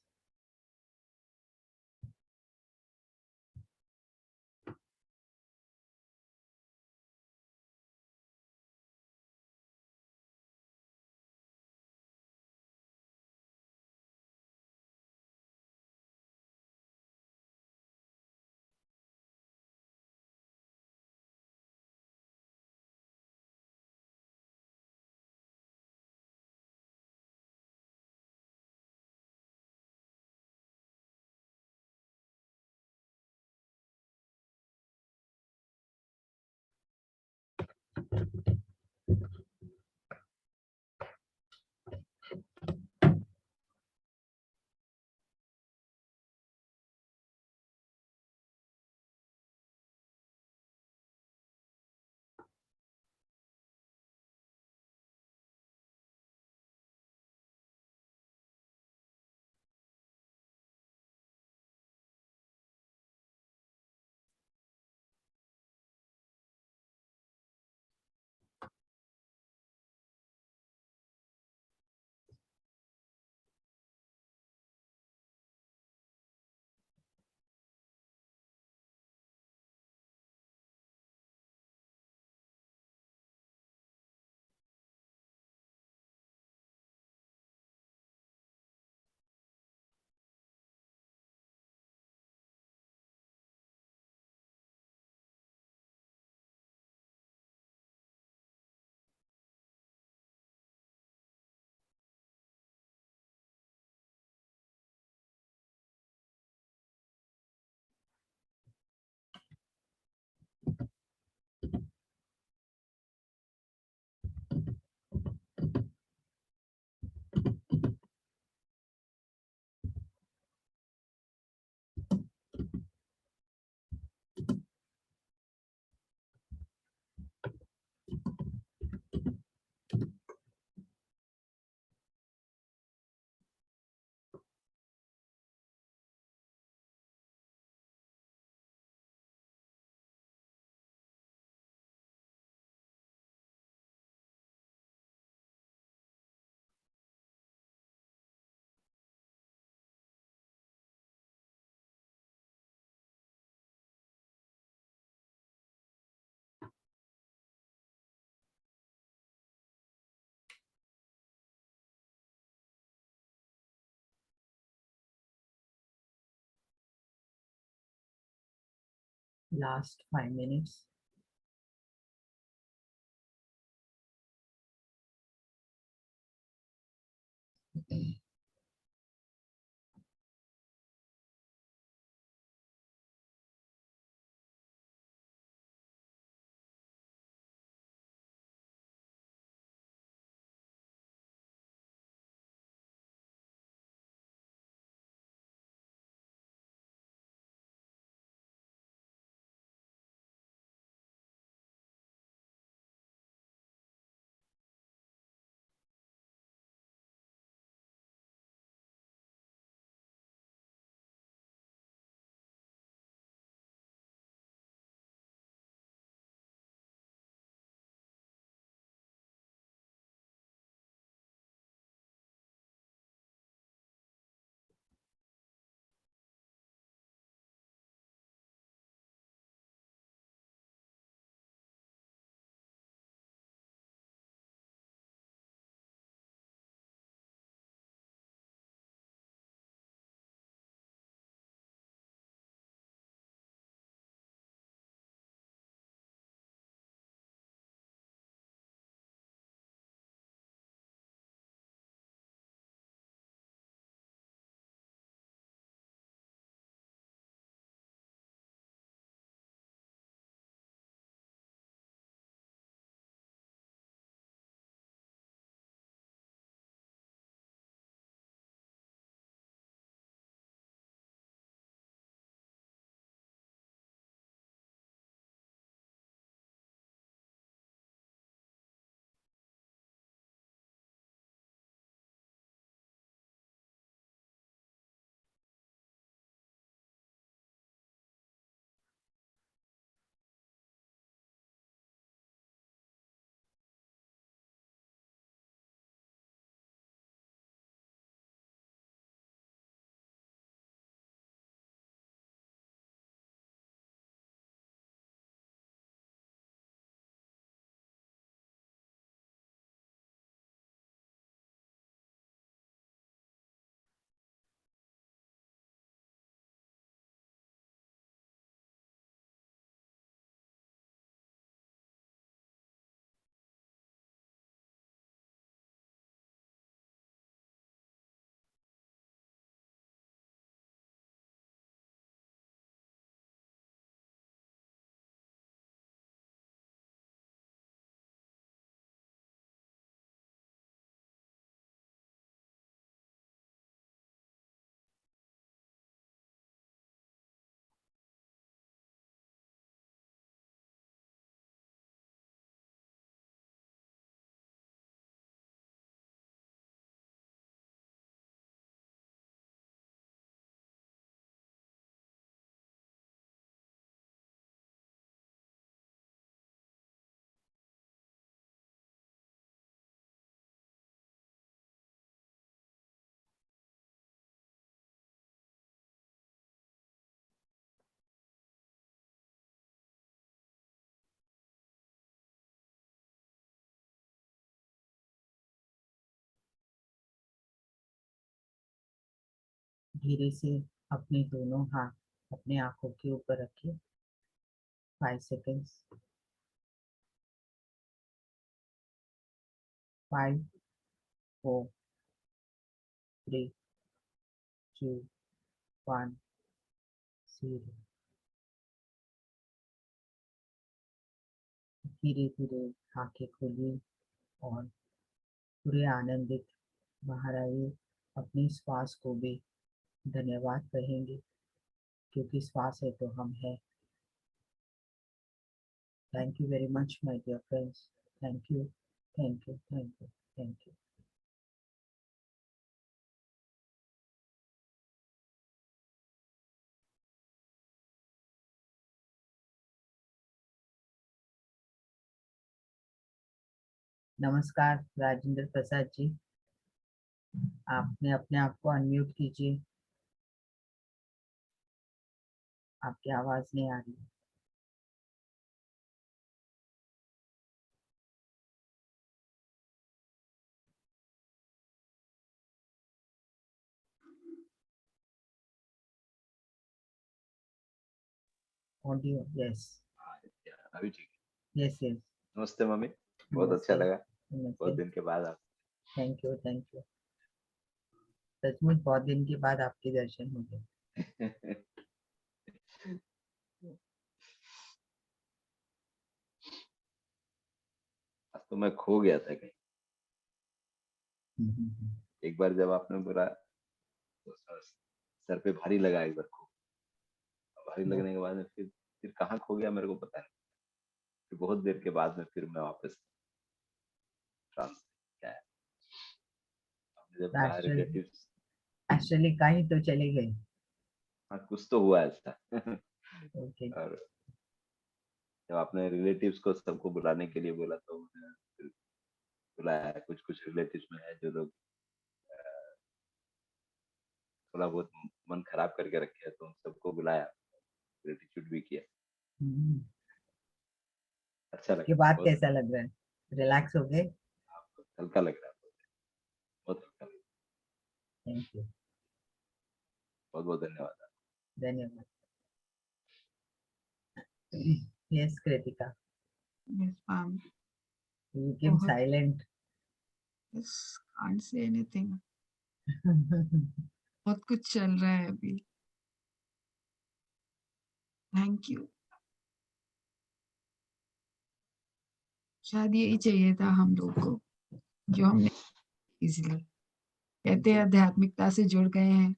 Last 5 minutes. धीरे से अपने दोनों हाथ अपने आंखों के ऊपर रखिए। 5 seconds. 5, 4, 3, 2, 1, 0. धीरे धीरे आंखें खोलिए और पूरे आनंदित बाहर आइए। अपनी श्वास को भी धन्यवाद कहेंगे, क्योंकि श्वास है तो हम है। Thank you very much my dear friends. Thank you, thank you, thank you, thank you. नमस्कार राजेंद्र प्रसाद जी, आपने अपने आप को अनम्यूट कीजिए। आपकी आवाज नहीं आ रही। ऑडियो यस अभी ठीक है। यस यस नमस्ते मम्मी, बहुत अच्छा नमस्ते लगा, बहुत नमस्ते दिन के बाद आप। थैंक यू सचमुच बहुत दिन के बाद आपके दर्शन हो गए आज तो मैं खो गया था कहीं। हम्म। एक बार जब आपने बोला तो सर पे भारी लगा, एक बार खो, भारी लगने के बाद में फिर कहाँ खो गया मेरे को पता नहीं। फिर बहुत देर के बाद में फिर मैं वापस फ्रांस गया। आपने जब कहा रिलेटिव्स, एक्चुअली कहीं तो चले गए हाँ कुछ तो हुआ ऐसा। ओके और जब आपने रिलेटिव्स को सबको बुलाने के लिए बोला तो मैंने फिर बुलाया। कुछ कुछ रिलेटिव्स में है जो लोग थोड़ा बहुत मन खराब करके रखे हैं, तो उन सबको बुलाया, ग्रेटिट्यूड भी किया। अच्छा के लगा, बाद बहुत कैसा लग रहा है रिलैक्स हो गए हल्का लग रहा है, बहुत हल्का लग रहा थैंक यू है। बहुत बहुत धन्यवाद। धन्यवाद yes Kritika Yes, ma'am. you came बहुत silent Yes, can't say anything. बहुत कुछ चल रहा है अभी। Thank you. शायद यही चाहिए था हम लोग को, जो हमने इजीली कहते हैं आध्यात्मिकता से जुड़ गए हैं,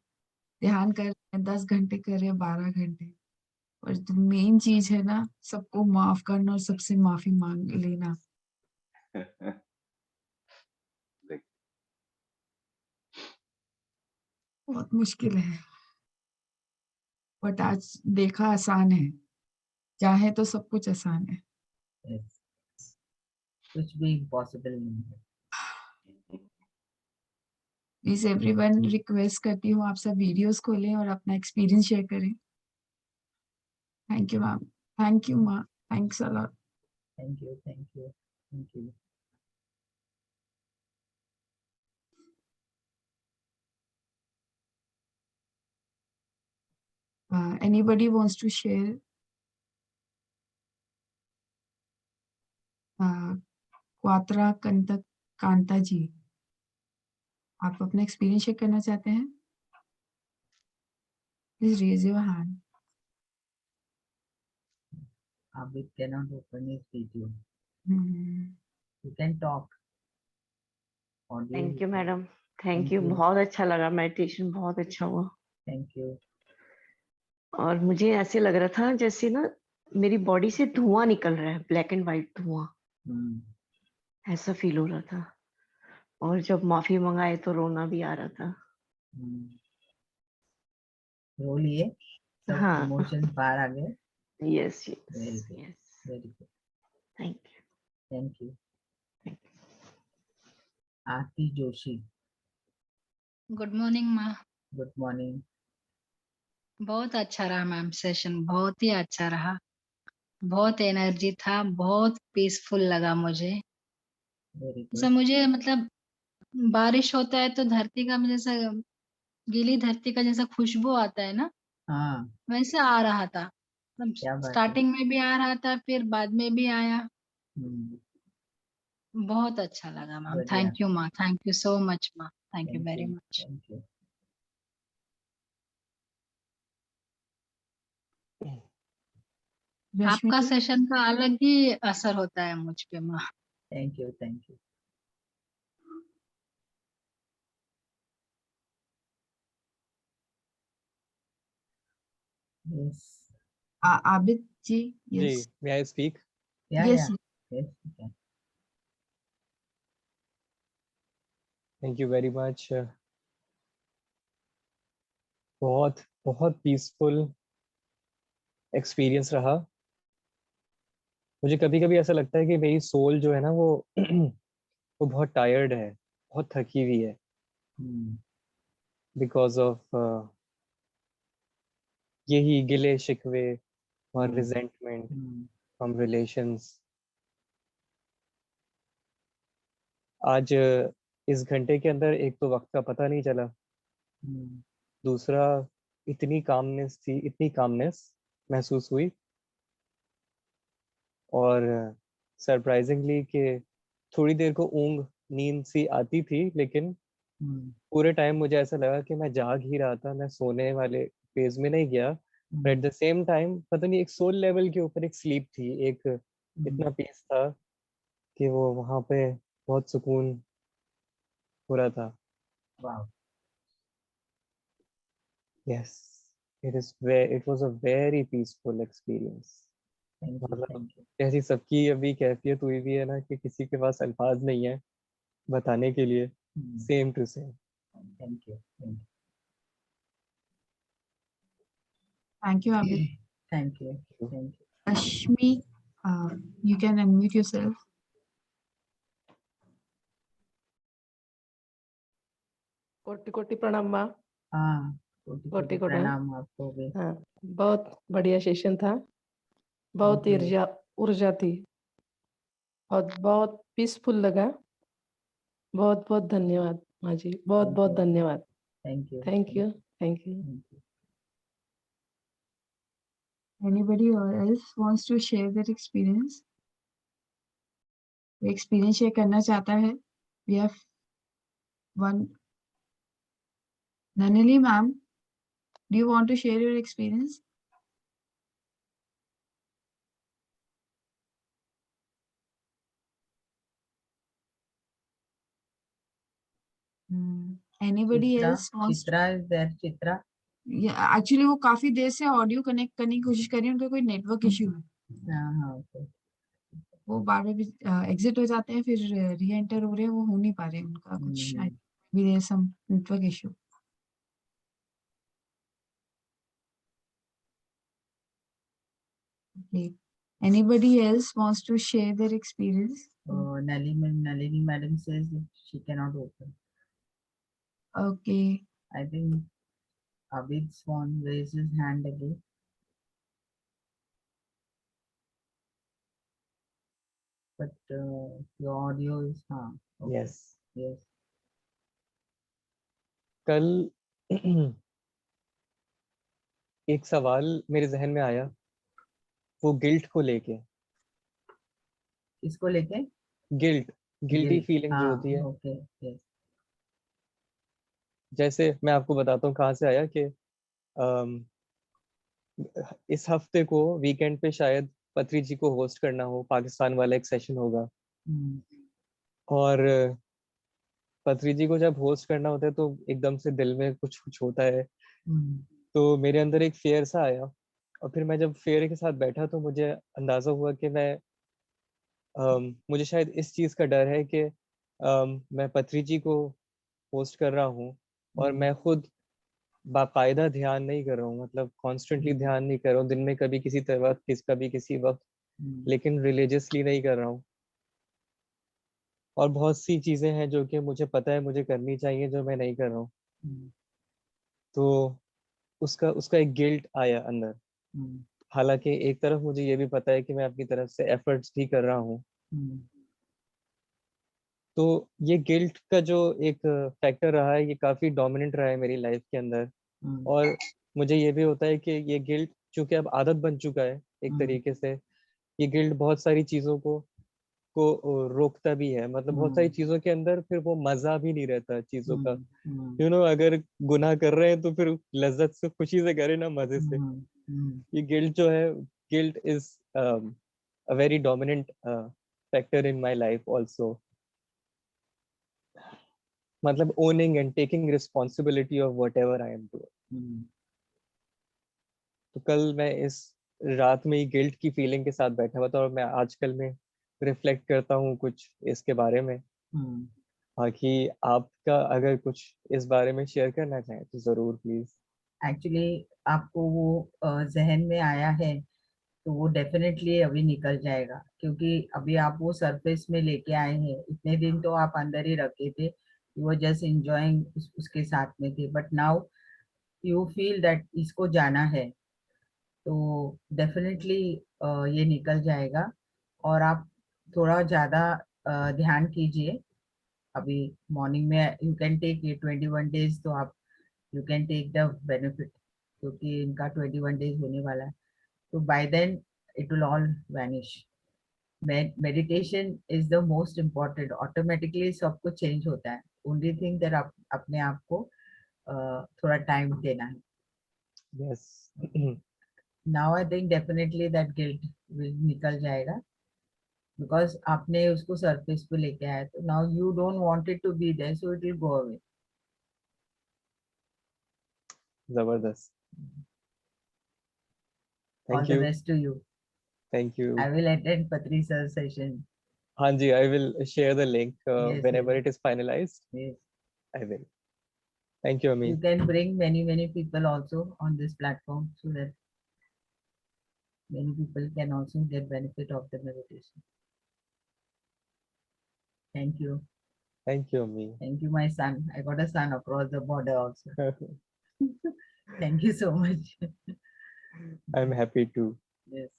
ध्यान कर रहे हैं, 10 घंटे कर रहे हैं, 12 घंटे, और जो मेन चीज है ना, सबको माफ करना और सबसे माफी मांग लेना। बहुत मुश्किल है, बट आज देखा आसान है, चाहे तो सब कुछ आसान है। yes. कुछ भी इम्पॉसिबल नहीं है प्लीज एवरीवन, रिक्वेस्ट करती हूँ आप सब वीडियोस खोलें और अपना एक्सपीरियंस शेयर करें। Thank you ma'am, thank you माँ, thanks a lot. Thank you thank you Anybody wants to share? Kwatra कंतक कांता जी, आप अपना एक्सपीरियंस शेयर करना चाहते हैं? Please raise your hand. Abid cannot open his video Hmm. you can talk audio thank you is- madam, thank Thank you. you. बहुत अच्छा लगा, meditation बहुत अच्छा हुआ। thank you और मुझे ऐसे लग रहा था जैसे ना मेरी बॉडी से धुआं निकल रहा है, ब्लैक एंड व्हाइट धुआं, हम्म ऐसा फील हो रहा था। और जब माफी मंगाए तो रोना भी आ रहा था। रो लिए सब हाँ, इमोशंस बाहर आ गए yes very yes good yes, very good thank you. Thank you Aarti Joshi good morning माँ। गुड मॉर्निंग बहुत अच्छा रहा मैम सेशन, बहुत ही अच्छा रहा, बहुत एनर्जी था, बहुत पीसफुल लगा मुझे। वेरी जैसा गुड मुझे मतलब बारिश होता है तो धरती का जैसा गीली धरती का जैसा खुशबू आता है ना, हाँ वैसे आ रहा था। क्या मतलब बात है स्टार्टिंग में भी आ रहा था, फिर बाद में भी आया। हम्म, बहुत अच्छा लगा मैम। बढ़िया थैंक यू माँ, थैंक यू सो मच माँ, thank you thank very you much. Thank you Rashmi आपका जी, सेशन का अलग ही असर होता है मुझ पे माँ। Thank you thank you yes Abid ji, जी, यस may I speak? या yes yes Thank you very much. बहुत बहुत पीसफुल एक्सपीरियंस रहा। मुझे कभी कभी ऐसा लगता है कि मेरी सोल जो है ना वो वो बहुत टायर्ड है, बहुत थकी हुई है, बिकॉज ऑफ यही गिले शिकवे और रिजेंटमेंट फ्रॉम रिलेशंस। आज इस घंटे के अंदर एक तो वक्त का पता नहीं चला, दूसरा इतनी कामनेस थी, इतनी कामनेस महसूस हुई और सरप्राइजिंगली कि थोड़ी देर को नींद सी आती थी, लेकिन पूरे टाइम मुझे ऐसा लगा कि मैं जाग ही रहा था, मैं सोने वाले फेज में नहीं गया। पर एट द सेम टाइम पता नहीं एक सोल लेवल के ऊपर एक स्लीप थी, एक इतना पीस था कि वो वहां पे बहुत सुकून हो रहा था। वाह, yes, it was a very peaceful experience. Thank you, मतलब थैंक यू। जैसी सबकी अभी कैफियत हुई भी है ना कि किसी के पास अल्फाज नहीं है बताने के लिए, same to same. Thank you, thank Thank you, Abid. You, thank you, thank you. Rashmi, you can unmute yourself. कोटि कोटि प्रणाम माँ। हाँ, कोटि कोटि कोटि कोटि प्रणाम आपको भी। हाँ, बहुत बढ़िया सेशन था, बहुत Thank you. ऊर्जा थी और बहुत पीसफुल लगा। बहुत बहुत धन्यवाद माँ जी, बहुत बहुत you. धन्यवाद। Thank you. Thank you, thank you. Thank you. Anybody else wants to share their experience? वो experience share करना चाहता है? We have one. Nanali ma'am, do you want to share your experience? Anybody Chitra, else wants to? Chitra is there, Chitra? Actually वो काफी देर से audio connect करने की कोशिश कर रही है, उनका कोई नेटवर्क इश्यू है। हाँ, okay. वो बार बार एग्जिट हो जाते हैं, फिर री एंटर हो रहे हैं, वो हो नहीं पा रहे हैं, उनका कुछ some network issue. Okay. Anybody else wants to share their experience? Nalini madam says that she cannot open. Okay. I think Abid Swan raised his hand again. But your audio is okay. Yes, Yes. कल एक सवाल मेरे जहन में आया, वो guilt को लेके। इसको लेके? गिल्टी फीलिंग जो हाँ, होती है। okay. Yes. जैसे मैं आपको बताता हूँ कहाँ से आया कि अम, इस हफ्ते को वीकेंड पे शायद पत्री जी को होस्ट करना हो, पाकिस्तान वाला एक सेशन होगा। और पत्री जी को जब होस्ट करना होता है तो एकदम से दिल में कुछ कुछ होता है। तो मेरे अंदर एक फेयर सा आया, और फिर मैं जब फेयर के साथ बैठा तो मुझे अंदाजा हुआ कि मुझे शायद इस चीज का डर है कि मैं पत्री जी को होस्ट कर रहा हूँ और मैं खुद बाकायदा ध्यान नहीं कर रहा हूँ, मतलब कॉन्स्टेंटली ध्यान नहीं कर रहा हूँ दिन में, कभी किसी तरह कभी किसी वक्त, लेकिन रिलीजियसली नहीं कर रहा हूँ। और बहुत सी चीजें हैं जो कि मुझे पता है मुझे करनी चाहिए, जो मैं नहीं कर रहा हूँ। तो उसका उसका एक गिल्ट आया अंदर। हालांकि एक तरफ मुझे ये भी पता है कि मैं अपनी तरफ से एफर्ट्स भी कर रहा हूँ। तो ये गिल्ट का जो एक फैक्टर रहा है, ये काफी डोमिनेंट रहा है मेरी लाइफ के अंदर। और मुझे ये भी होता है कि ये गिल्ट चूंकि अब आदत बन चुका है एक तरीके से, ये गिल्ट बहुत सारी चीजों को रोकता भी है। मतलब बहुत सारी चीजों के अंदर फिर वो मजा भी नहीं रहता चीजों का। अगर गुनाह कर रहे हैं तो फिर लज्जत से, खुशी से करें ना, मजे से। ये गिल्ट जो है, guilt is a very dominant factor in my life also. मतलब owning and taking responsibility of whatever I am doing। तो कल मैं इस रात में ही गिल्ट की फीलिंग के साथ बैठा हुआ था, और मैं आजकल में रिफ्लेक्ट करता हूँ कुछ इसके बारे में। बाकी आपका अगर कुछ इस बारे में शेयर करना चाहें तो जरूर प्लीज। एक्चुअली आपको वो जहन में आया है तो वो डेफिनेटली अभी निकल जाएगा, क्योंकि अभी आप वो सरफेस में लेके आए हैं। इतने दिन तो आप अंदर ही रखे थे, यू वर जस्ट एंजॉयिंग, उसके साथ में थे, but now you feel that इसको जाना है, तो डेफिनेटली ये निकल जाएगा। और आप थोड़ा ज़्यादा ध्यान कीजिए। अभी मॉर्निंग में यू कैन टेक ये 21 डेज, तो आप you can take the benefit, क्योंकि इनका 21 डेज होने वाला है। तो by then it will all vanish. Meditation is the most important. Automatically सब कुछ चेंज होता है. ओनली थिंग दैट आप अपने आप को थोड़ा टाइम देना है. Yes. Now I think definitely that guilt will निकल जाएगा, बिकॉज आपने उसको सरफेस पे लेके आया, तो now you don't want it to be there, so it will go away. जबरदस्त. All Thank the you. Best to you. Thank you. I will attend Patri sir session. Hanji, I will share the link Yes, whenever yes, it is finalized. yes. I will. Thank you, Ami. You can bring many people also on this platform, so that many people can also get benefit of the meditation. Thank you. Thank you, Ami. Thank you, my son. I got a son across the border also. Thank you so much. I'm happy too. Yes.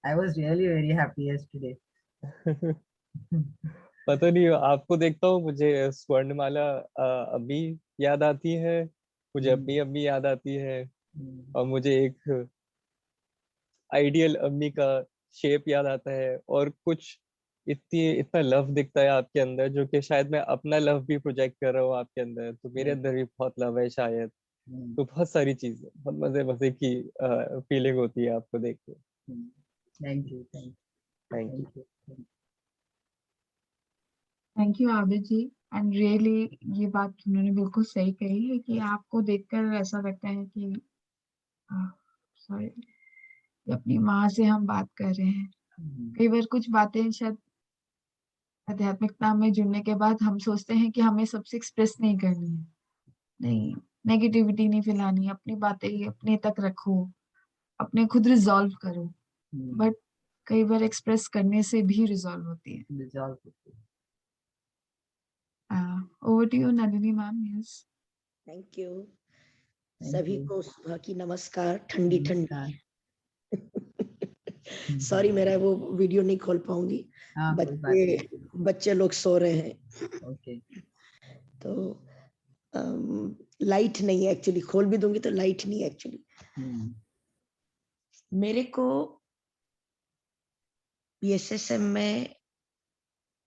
I was really very happy yesterday. पता नहीं, आपको देखता हूँ मुझे स्वर्णमाला अम्मी याद आती है, मुझे अपनी अम्मी याद आती है, और मुझे एक आइडियल अम्मी का शेप याद आता है, और कुछ इतना लव दिखता है आपके अंदर, जो कि शायद मैं अपना लव भी प्रोजेक्ट कर रहा हूँ आपके अंदर, तो मेरे अंदर भी बहुत लव है शायद. तो बहुत सारी चीजें, बहुत मजे मजे की फीलिंग होती है आपको देख के. Thank you. Thank you. Thank you. Thank you. Thank you. Thank you Abid ji. And really ये बात उन्होंने बिल्कुल सही कही है कि आपको देखकर ऐसा लगता है कि सॉरी, अपनी माँ से हम बात कर रहे हैं. कई बार कुछ बातें शायद आध्यात्मिकता में जुड़ने के बाद हम सोचते हैं कि हमें सबसे एक्सप्रेस नहीं करनी है, नहीं नेगेटिविटी नहीं फैलानी, अपनी बातें अपने तक रखो, अपने खुद रिजॉल्व करो. बट कई बार एक्सप्रेस करने से भी रिजॉल्व होती है. Resolve. Over to you Nalini ma'am. Yes. Thank you. Thank सभी you. को सुबह की नमस्कार. ठंडी ठंडी. नमस्कार. सॉरी, मेरा वो वीडियो नहीं खोल पाऊंगी. हाँ, कोई बात नहीं. बच्चे लोग सो रहे हैं. ओके. तो लाइट नहीं है एक्चुअली. खोल भी दूंगी तो लाइट नहीं है एक्चुअली. मेरे को PSSM में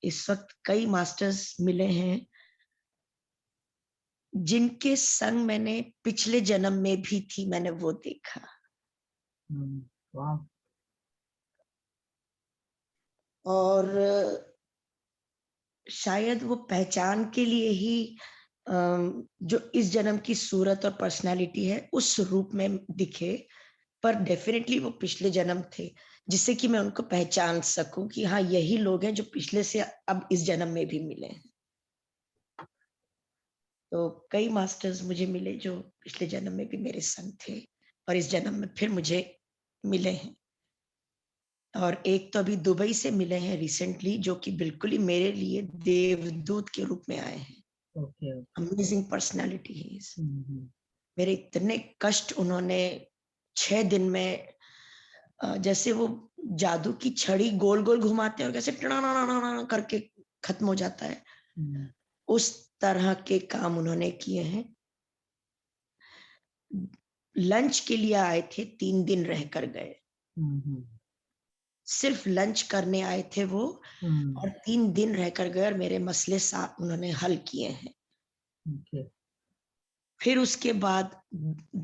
इस वक्त कई मास्टर्स मिले हैं जिनके संग मैंने पिछले जन्म में भी थी. मैंने वो देखा. वाह. और शायद वो पहचान के लिए ही जो इस जन्म की सूरत और पर्सनालिटी है उस रूप में दिखे, पर डेफिनेटली वो पिछले जन्म थे, जिससे कि मैं उनको पहचान सकूं कि हाँ, यही लोग हैं जो पिछले से अब इस जन्म में भी मिले हैं. तो कई मास्टर्स मुझे मिले जो पिछले जन्म में भी मेरे संग थे और इस जन्म में फिर मुझे मिले हैं. और एक तो अभी दुबई से मिले हैं रिसेंटली, जो कि बिल्कुल ही मेरे लिए देवदूत के रूप में आए हैं. अमेजिंग पर्सनालिटी है. मेरे इतने कष्ट उन्होंने 6 दिन में, जैसे वो जादू की छड़ी गोल गोल घुमाते हैं और कैसे टना करके खत्म हो जाता है, उस तरह के काम उन्होंने किए हैं. लंच के लिए आए थे, 3 दिन रहकर गए. सिर्फ लंच करने आए थे वो, और 3 दिन रहकर गए और मेरे मसले साथ उन्होंने हल किए हैं. फिर उसके बाद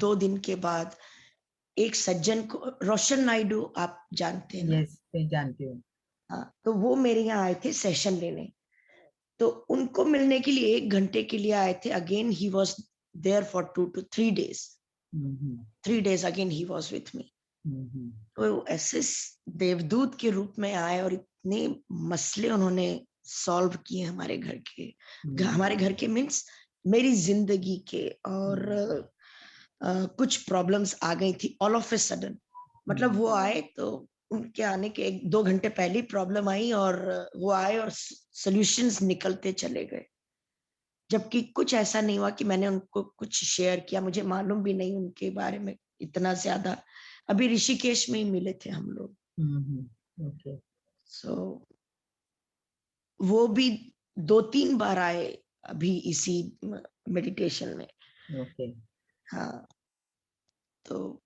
2 दिन के बाद एक सज्जन को, रोशन नायडू आप जानते हैं ना? यस, मैं जानती हूँ. हाँ, तो वो मेरे यहाँ आए थे सेशन लेने. तो उनको मिलने के लिए 1 घंटे के लिए आए थे. Again he was there for 2 to 3 days. 3 days again he was with me. तो ऐसे देवदूत के रूप में आए और इतने मसले उन्होंने सॉल्व किए हमारे घर के. हमारे घर के मीन्स मेरी जिंदगी के. और कुछ प्रॉब्लम्स आ गई थी ऑल ऑफ ए सडन. मतलब वो आए तो उनके आने के 1-2 घंटे पहले प्रॉब्लम आई, और वो आए और सॉल्यूशंस निकलते चले गए. जबकि कुछ ऐसा नहीं हुआ कि मैंने उनको कुछ शेयर किया. मुझे मालूम भी नहीं उनके बारे में इतना ज्यादा. अभी ऋषिकेश में ही मिले थे हम लोग. सो वो भी 2-3 बार आए अभी इसी मेडिटेशन में. हाँ, तो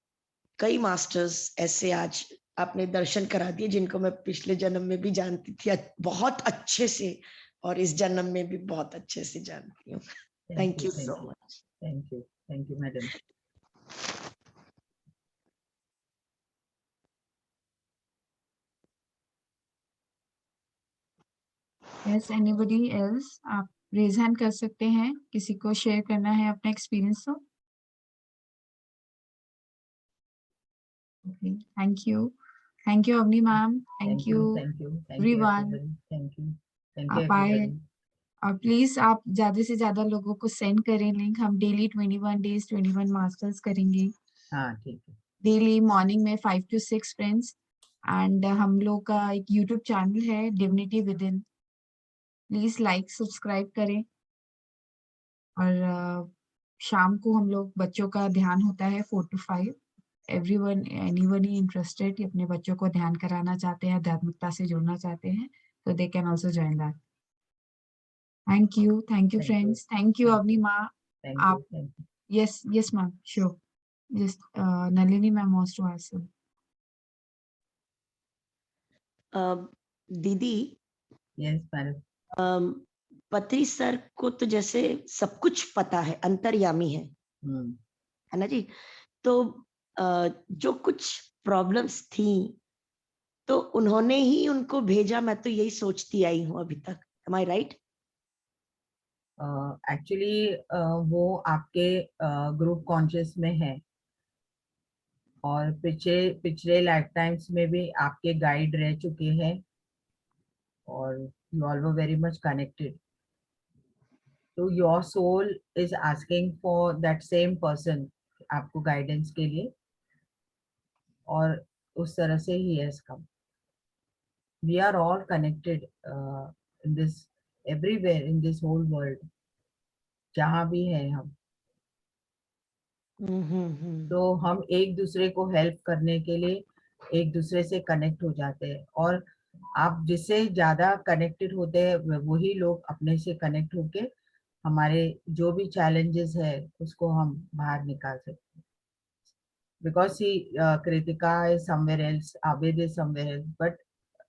कई मास्टर्स ऐसे आज आपने दर्शन करा दिए, जिनको मैं पिछले जन्म में भी जानती थी बहुत अच्छे से, और इस जन्म में भी बहुत अच्छे से जानती हूँ। Thank you so much. Thank you madam. Yes, anybody else? आप रेज हैंड कर सकते हैं, किसी को शेयर करना है अपना एक्सपीरियंस तो। Okay, thank you Avani ma'am, thank you everyone। आप आए और प्लीज आप ज्यादा से ज्यादा लोगों को सेंड करें लिंक। हम डेली 21 डेज 21 मास्टर्स करेंगे। हाँ ठीक है। डेली मॉर्निंग में 5 to 6 फ्रेंड्स। एंड हम लोग का एक यूट्यूब चैनल है divinity with in, please like subscribe करें। और शाम को हम लोग बच्चों का ध्यान होता है 4 to 5। एनीवन इंटरेस्टेड अपने बच्चों को ध्यान कराना चाहते हैं, आध्यात्मिकता से जुड़ना चाहते हैं, तो they can also join that. Thank you friends. Thank you Avani माँ। आप yes ma'am, sure, just Nalini ma'am wants to ask you। दीदी, यस मैडम। पत्री सर को तो जैसे सब कुछ पता है, अंतर्यामी है ना जी। तो जो कुछ प्रॉब्लम्स थी तो उन्होंने ही उनको भेजा, मैं तो यही सोचती आई हूँ अभी तक। एम आई राइट? एक्चुअली वो आपके ग्रुप कॉन्शियस में है, और पिछले लाइफ टाइम्स में भी आपके गाइड रह चुके हैं, और you all were very much connected. तो your soul is asking for that same person आपको गाइडेंस के लिए, और उस तरह से ही has come. We are all connected in this, everywhere in this whole world, जहाँ भी है हम। तो हम एक दूसरे को हेल्प करने के लिए एक दूसरे से कनेक्ट हो जाते हैं, और आप जिससे ज्यादा कनेक्टेड होते हैं वही लोग अपने से कनेक्ट होके हमारे जो भी चैलेंजेस है उसको हम बाहर निकाल सकते हैं। Because Kritika is somewhere else, Abid is somewhere else, but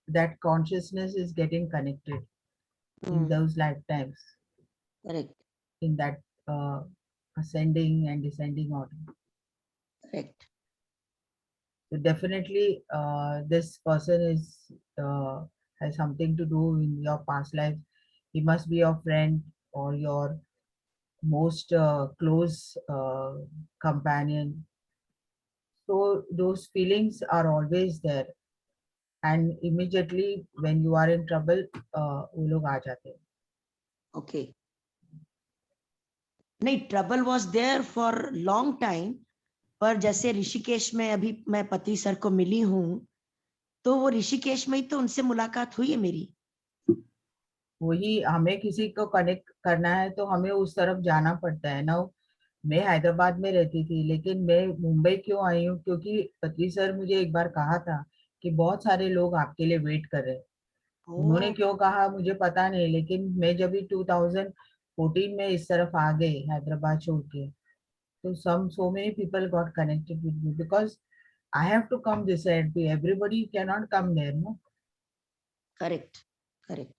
that consciousness is getting connected in those lifetimes. Correct. In that ascending and descending order. Correct. So definitely this person is has something to do in your past life. He must be your friend or your most close companion. So those feelings are always there, and immediately when you are in trouble वो लोग आ जाते हैं। Okay. नहीं, trouble was there for long time, पर जैसे ऋषिकेश में अभी मैं पति सर को मिली हूँ, तो वो ऋषिकेश में ही तो उनसे मुलाकात हुई है मेरी। वही, हमें किसी को कनेक्ट करना है तो हमें उस तरफ जाना पड़ता है ना। मैं हैदराबाद में रहती थी, लेकिन मैं मुंबई क्यों आई हूँ, क्योंकि पति सर मुझे एक बार कहा था कि बहुत सारे लोग आपके लिए वेट कर रहे हैं। उन्होंने क्यों कहा मुझे पता नहीं, लेकिन मैं जब भी 2014 में इस तरफ आ गई हैदराबाद छोड़ के, तो so many people got connected with me because I have to come this side. Everybody cannot come there, no? Correct. Correct.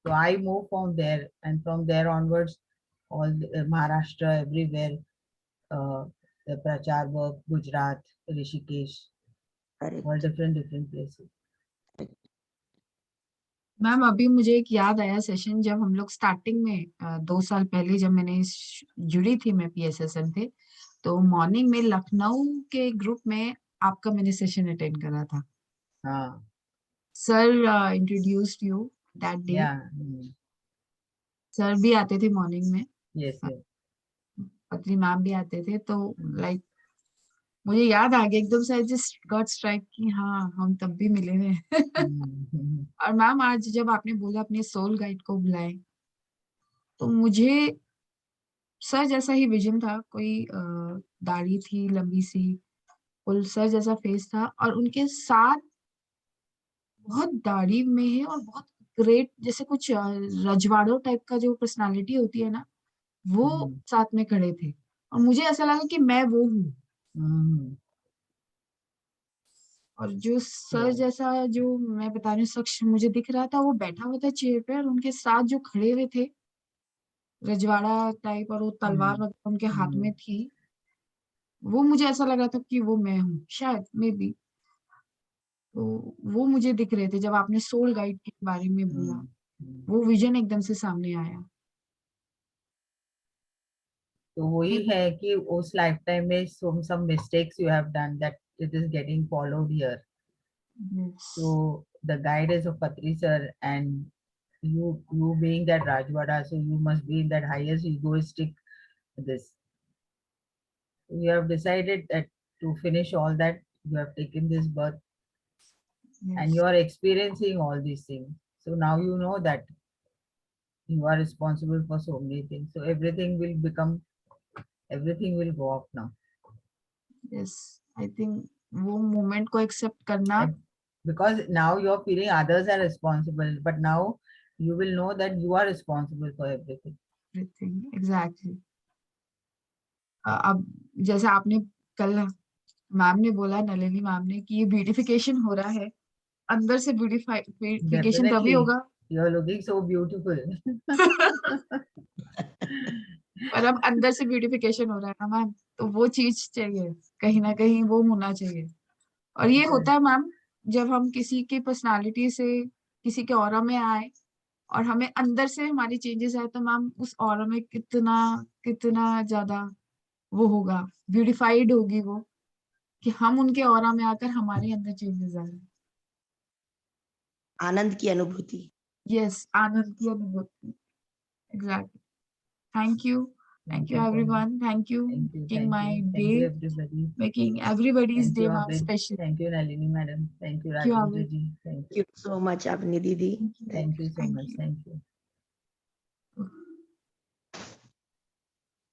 So I moved from there, and from there onwards, all Maharashtra, everywhere, the Prachar work, Gujarat, Rishikesh, Correct. all different places. Ma'am अभी मुझे एक याद आया session, जब हम लोग starting में 2 साल पहले जब मैंने जुड़ी थी, मैं PSSM थे, तो मॉर्निंग में लखनऊ के ग्रुप में आपका मैंने सेशन अटेंड करा था। हाँ, sir introduced you that day. Sir भी आते थे मॉर्निंग में। yes, yes. पत्री मैम भी आते थे, तो लाइक मुझे याद आ गया एकदम से, जस्ट गॉट स्ट्राइक कि हाँ हम तब भी मिले थे। और मैम आज जब आपने बोला अपने सोल गाइड को बुलाए, तो मुझे सर जैसा ही विजन था। कोई दाढ़ी थी लंबी सी, फुल सर जैसा फेस था, और उनके साथ बहुत दाढ़ी में है और बहुत ग्रेट, जैसे कुछ रजवाड़ों टाइप का जो पर्सनालिटी होती है ना, वो साथ में खड़े थे, और मुझे ऐसा लगा कि मैं वो हूँ। और जो सर Yeah. जैसा जो मैं बता रही हूँ शख्स मुझे दिख रहा था, वो बैठा हुआ था चेयर पे और उनके साथ जो खड़े हुए थे रजवाड़ा टाइप और वो तलवार वगैरह उनके हाथ में थी, वो मुझे ऐसा लग रहा था कि वो मैं हूँ शायद मे बी। तो वो मुझे दिख रहे थे जब आपने सोल गाइड के बारे में बोला, वो विजन एकदम से सामने आया। तो वही फिर है कि उस लाइफ टाइम में some mistakes you have done that it is getting followed here. yes, So the guide is of Khatri sir, and you being that Rajwada, so you must be in that highest egoistic this. You have decided that to finish all that, you have taken this birth and yes, you are experiencing all these things. So now you know that you are responsible for so many things. So everything will go off now. yes, I think वो moment को accept करना, And because now you're feeling others are responsible, but now you will know that you are responsible for everything. everything exactly. अब जैसे आपने कल ma'am ने बोला, Nalini ma'am ने, कि ये ब्यूटिफिकेशन हो रहा है, अंदर से ब्यूटिफिकेशन तभी Definitely, होगा you're looking so beautiful. पर अब अंदर से ब्यूटिफिकेशन हो रहा है ना मैम, तो वो चीज चाहिए, कहीं ना कहीं वो होना चाहिए। और ये होता है मैम जब हम किसी की पर्सनालिटी से किसी के ऑरा में आए और हमें अंदर से हमारी चेंजेस आए, तो मैम उस ऑरा में कितना कितना ज्यादा वो होगा, ब्यूटिफाइड होगी वो, कि हम उनके ऑरा में आकर हमारे अंदर चेंजेस आए। आनंद की अनुभूति। यस, आनंद की अनुभूति, exactly. Thank you Thank you so much. everyone, thank you Thank you, making my thank day, you everybody. making everybody's Thank day you, ma'am Abid. special. Thank you, Nalini madam. Thank you, Thank you, Rajendra Abid. ji. Thank Thank you so much, Avni Didi. Thank you. Thank you so Thank much. you. Thank you.